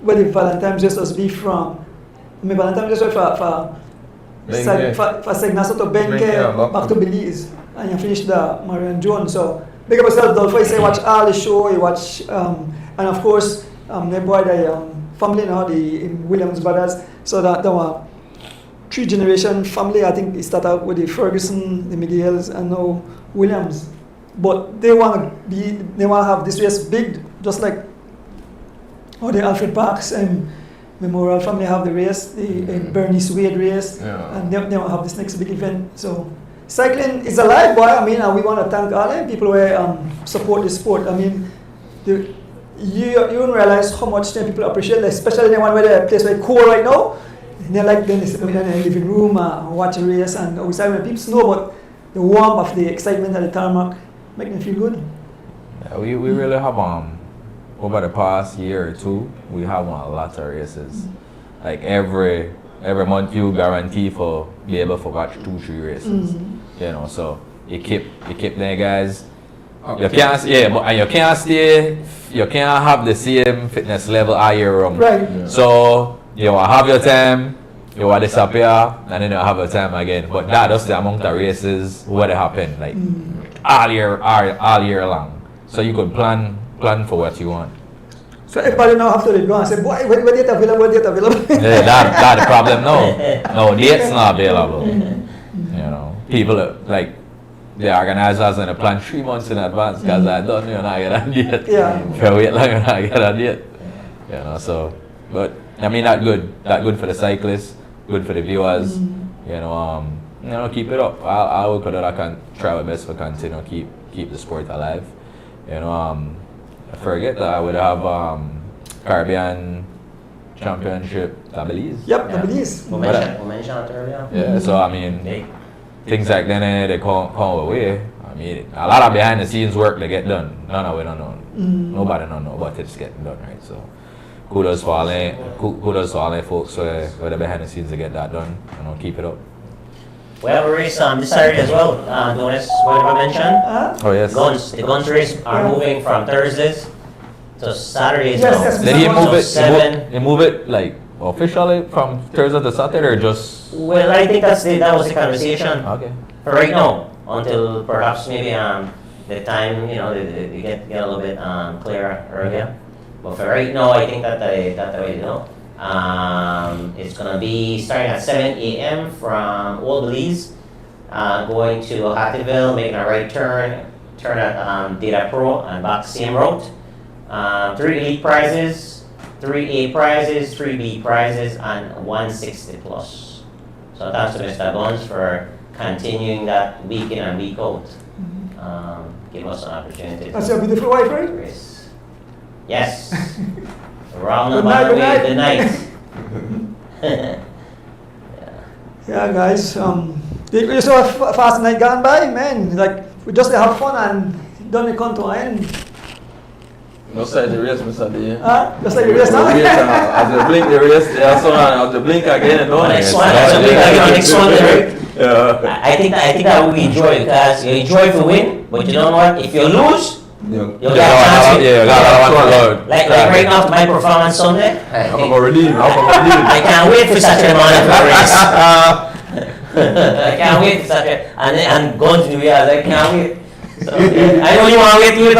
Valentine's race was be from. Valentine's race for Segnaso to Benke, back to Belize, and you finish the Marion Jones. So big up yourself, Dolfo. He say watch all the show. He watch, and of course, the boy family now, the Williams brothers. So that there were 3-generation family. I think it started out with the Ferguson, the Miguels, and now Williams. But they want to have this race big, just like how the Alfred Parks and Memorial family have the race, the Bernice Wade race, and they want to have this next big event. So cycling is alive, boy. I mean, and we want to thank all the people who support the sport. I mean, you don't realize how much people appreciate it, especially the one where they're a place where cool right now. They like then they sit in the living room watch a race, and outside when people know about the warmth of the excitement at the tarmac, make them feel good. Yeah, we really have over the past year or two, we have a lot of races. Like every month you guarantee for be able to watch 2-3 races. You know, so you keep there, guys. You can't you can't have the same fitness level all year round. Right. Yeah. So you will have your time, you will disappear, and then you have your time again. But that's the amount of races where they happen, like all year long. So you could plan for what you want. So everybody now have to go and say, boy, when date available, Yeah, that's the problem now. No, date's not available. You know, people like the organizers and they plan 3 months in advance because I don't know you're not get a date. Yeah. If you wait long, you're not get a date. You know, so but I mean that good for the cyclists, good for the viewers. You know, keep it up. I will I can try my best to continue keep the sport alive. You know, I forget that I would have Caribbean Championship, I believe. Yep, I believe. We mentioned it earlier. Yeah, so I mean, things like that they come away. I mean, a lot of behind the scenes work they get done. None of it don't know. Nobody don't know, but it's getting done, right? So kudos for all the folks where the behind the scenes to get that done. You know, keep it up. We have a race this Saturday as well. Donis, what did I mention? Oh yes. The guns race are moving from Thursdays to Saturdays now. Yes, Did he move it? Seven. He move it like officially from Thursday to Saturday, or just? Well, I think that was the conversation. Okay. For right now, until perhaps maybe the time they get a little bit clearer earlier. But for right now, I think that it's gonna be starting at 7 a.m. from Old Belize, going to Hattieville, making a right turn at Data Pro and back same route. 3 elite prizes, 3 A prizes, 3 B prizes, and 160 plus. So thanks to Mr. Guns for continuing that week in and week out. Give us an opportunity. That's your beautiful wife, right? Race. Yes. Round Good about night, the night. Yeah, guys. You saw a fast night gone by, man. Like we just have fun and done the come to an end. No side the race, Mr. D. Just like the rest now. As they blink the race, yeah, so as they blink again, no. Next one, Yeah. I think that we enjoy because you enjoy if you win, but you know what? If you lose, you got a chance. Like right now, my performance Sunday. I can't wait for Saturday morning for the race. I can't wait for Saturday, and going to New Year's. I can't wait. So, I know you want to wait to it.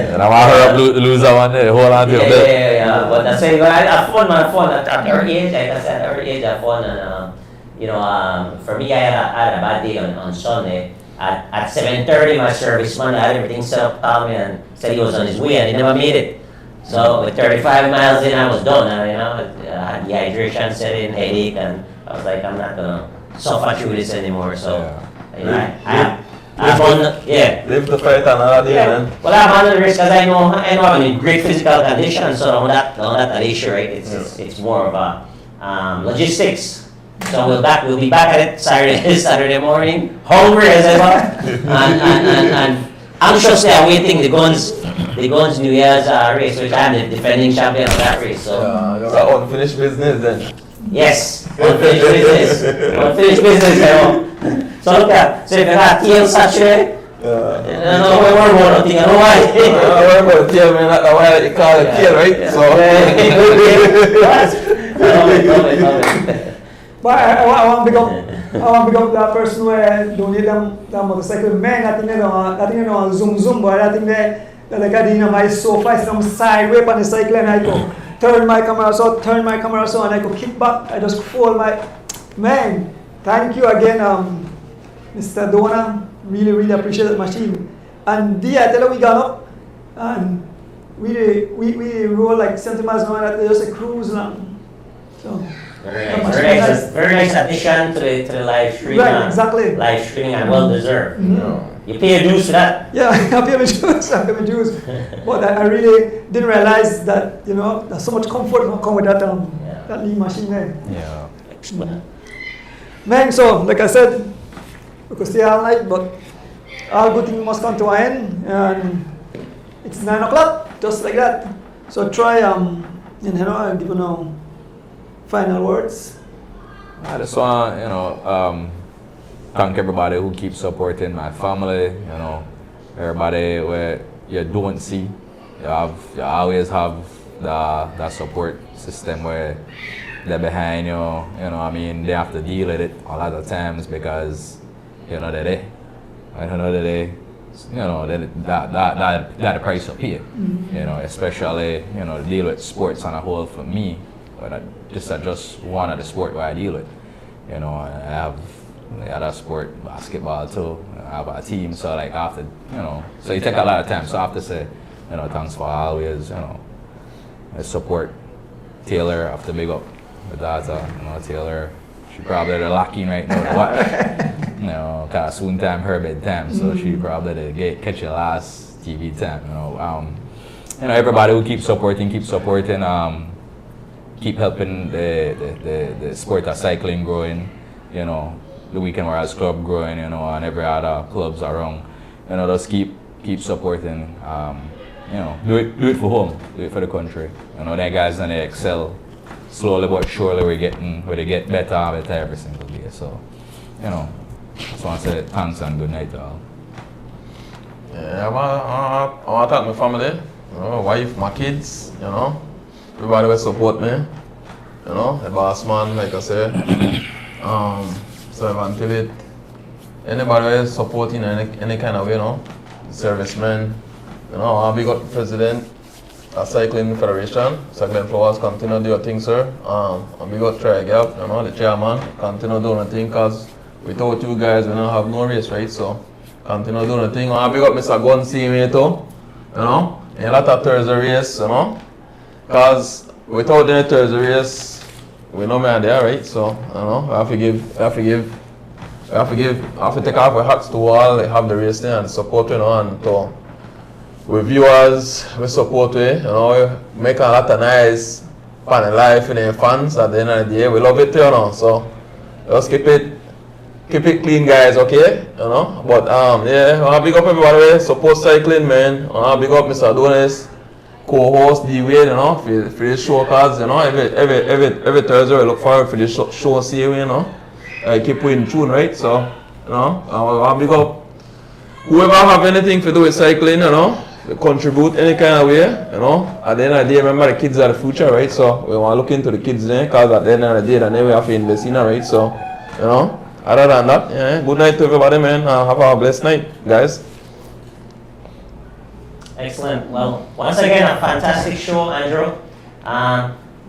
And I want her to lose that one day. Hold on to it. Yeah. But that's it. I have fun, man. Fun at early age. Like I said, early age, I have fun. And for me, I had a bad day on Sunday. At 7:30, my serviceman had everything set up, called me and said he was on his way, and he never made it. So with 35 miles in, I was done. I had dehydration set in, headache, and I was like, I'm not gonna suffer through this anymore. So. I've won, Live to fight another day, man. Well, I've handled the risk because I know I'm in great physical condition, so on that issue, right? It's more of a logistics. So we'll be back at it Saturday morning, hungry as ever, and anxiously awaiting the guns New Year's race, which I'm the defending champion of that race. So You're an unfinished business then. yes, unfinished business, So look at, so if you got tail sachet, I don't know where we're going, I don't know why. I don't know about tail, man, that's why you call it tail, right? So. Love it. But I want to pick up that person where donate them that motorcycle. Man, that thing they don't zoom, but I think they like I did in my sofa, I sit sideways on the cycle and I go turn my camera so, and I go kick back. I just fold my, man, thank you again, Mr. Dona. Really, really appreciate that machine. And I tell you, we got up and we roll like 70 miles an hour, and just a cruise now. So, Very nice addition to the live stream. Right, exactly. Live streaming and well deserved. Mm-hmm. You pay your dues for that. Yeah, I pay my dues. But I really didn't realize that, there's so much comfort that come with that that lean machine there. Yeah. Excellent. Man, so like I said, we could stay all night, but all good things must come to an end, and it's 9 o'clock, just like that. So try, I'll give final words. I just want to, thank everybody who keeps supporting my family. Everybody where you don't see, you always have the support system where they're behind you. They have to deal with it a lot of times because that's the price of pay. Especially deal with sports on a whole for me. But just one of the sport where I deal with. I have other sport, basketball too. I have a team, so like I have to, so it take a lot of time. So I have to say, thanks for always, support. Taylor, I have to big up the daughter. Taylor, she probably the locking right now to watch. Cause soon time her bedtime, so she probably the catch your last TV time. Everybody who keeps supporting. Keep helping the sport of cycling growing, the Weekend Warriors Club growing, and every other clubs around. Just keep supporting. Do it for home, do it for the country. That guys and they excel. Slowly but surely they get better every single day. So, just want to say thanks and good night to all. Yeah, I want to thank my family, my wife, my kids, everybody will support me, the boss man, like I said. So until it, anybody will support in any kind of way, servicemen, I'll be got the president of Cycling Federation, Cycling Flowers, continue to do your thing, sir. I'll be got Try Gap, the chairman, continue doing the thing, because without you guys, we don't have no race, right? So continue doing the thing. I'll be got Mr. Gun see me too, and a lot of Thursday race, because without any Thursday race, we know man there, right? So I have to take off our hats to all, have the race there and support, and to with viewers, we support, we make a lot of nice fun in life and fans at the end of the day. We love it, so just keep it clean, guys, okay? But I big up everybody, support cycling, man. I big up Mr. Adonis, co-host D-Wade, for this show, cause every Thursday we look forward for this show, see you, keep we in tune, right? So, I big up whoever have anything to do with cycling, contribute any kind of way, at the end of the day, remember the kids are the future, right? So we want to look into the kids there, cause at the end of the day, then we have to invest in, right? So, other than that, good night to everybody, man. Have a blessed night, guys. Excellent. Well, once again, a fantastic show, Andrew.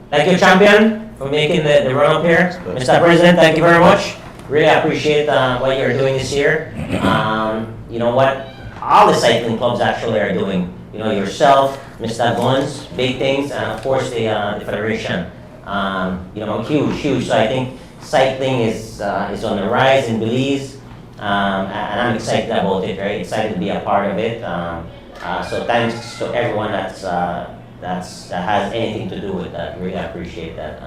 Thank you, champion, for making the run up here. Mr. President, thank you very much. Really appreciate what you're doing this year. What all the cycling clubs actually are doing. Yourself, Mr. Guns, big things, and of course the federation. Huge. So I think cycling is on the rise in Belize, and I'm excited about it. Right, excited to be a part of it. So thanks to everyone that has anything to do with that. Really appreciate that.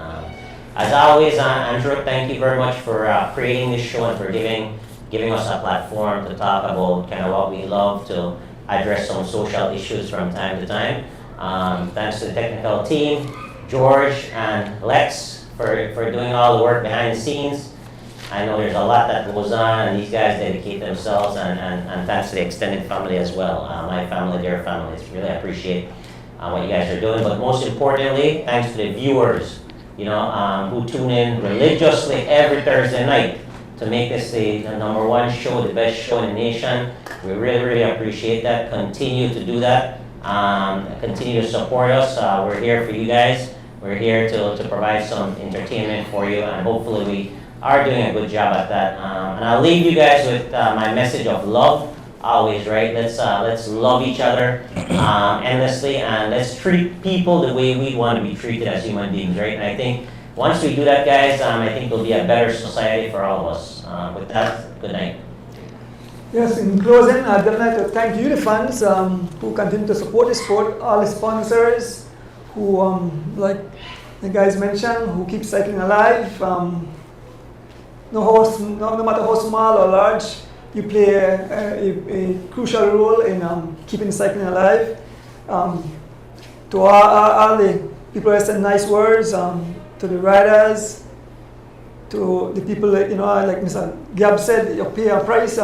As always, Andrew, thank you very much for creating this show and for giving us a platform to talk about kind of what we love, to address some social issues from time to time. Thanks to the technical team, George and Lex, for doing all the work behind the scenes. I know there's a lot that goes on, and these guys dedicate themselves, and thanks to the extended family as well. My family, their families, really appreciate what you guys are doing. But most importantly, thanks to the viewers, who tune in religiously every Thursday night to make this the #1 show, the best show in the nation. We really, really appreciate that. Continue to do that. Continue to support us. We're here for you guys. We're here to provide some entertainment for you, and hopefully we are doing a good job at that. And I'll leave you guys with my message of love. Always, right? Let's love each other endlessly, and let's treat people the way we want to be treated as human beings, right? And I think once we do that, guys, I think it'll be a better society for all of us. With that, good night. Yes, in closing, I'd definitely like to thank you, the fans, who continue to support the sport, all the sponsors who, like the guys mentioned, who keep cycling alive. No matter how small or large, you play a crucial role in keeping cycling alive. To all the people who said nice words, to the riders, to the people, like Mr. Gab said, you pay a price.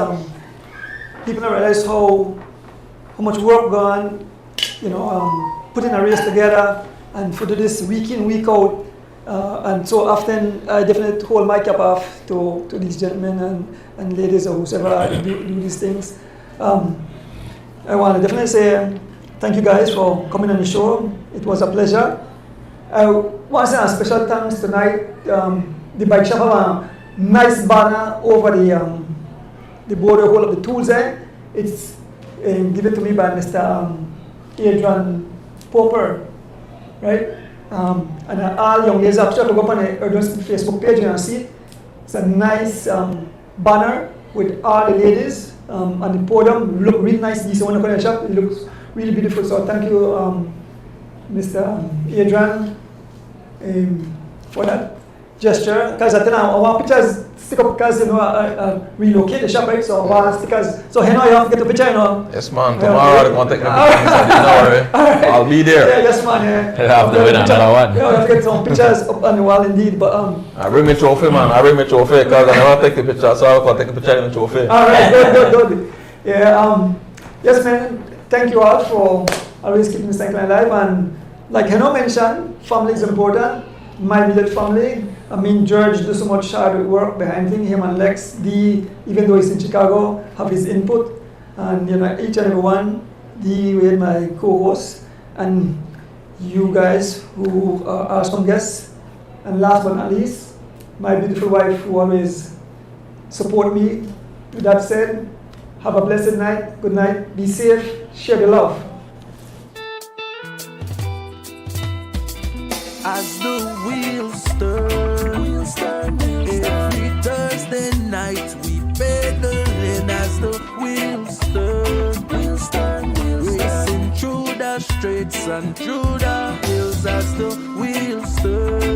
People don't realize how much work gone, putting a race together, and for this week in, week out. And so often, I definitely hold my cap off to these gentlemen and ladies or whoever do these things. I want to definitely say thank you guys for coming on the show. It was a pleasure. I want to say a special thanks tonight. The bike shop have a nice banner over the border hole of the tools there. It's given to me by Mr. Adrian Popper, right? And all young ladies have to go up on the Urban Facebook page and see it. It's a nice banner with all the ladies on the podium. Look really nice. This one in the shop. It looks really beautiful. So thank you, Mr. Adrian, for that gesture. Because I want pictures stick up because relocate the shop, right? So I want stickers. So you have to get the picture, Yes, man. Tomorrow I'm going to take the picture. I'll be there. Yeah, yes, man. Yeah. I have to win another one. Yeah, I have to get some pictures up on the wall indeed. But I bring my trophy, man. I bring my trophy because I never take the picture, so I'll take the picture in the trophy. all right, good. Yeah. Yes, man. Thank you all for always keeping the cycling alive. And like Heno mentioned, family is important. My immediate family. I mean, George does so much hard work behind him. Him and Lex, D, even though he's in Chicago, have his input. And each and every one, D with my co-hosts, and you guys who are some guests. And last but not least, my beautiful wife who always support me. With that said, have a blessed night. Good night. Be safe. Share the love. As the wheels turn, every Thursday night we pedaling. As the wheels turn, racing through the streets and through the hills. As the wheels turn.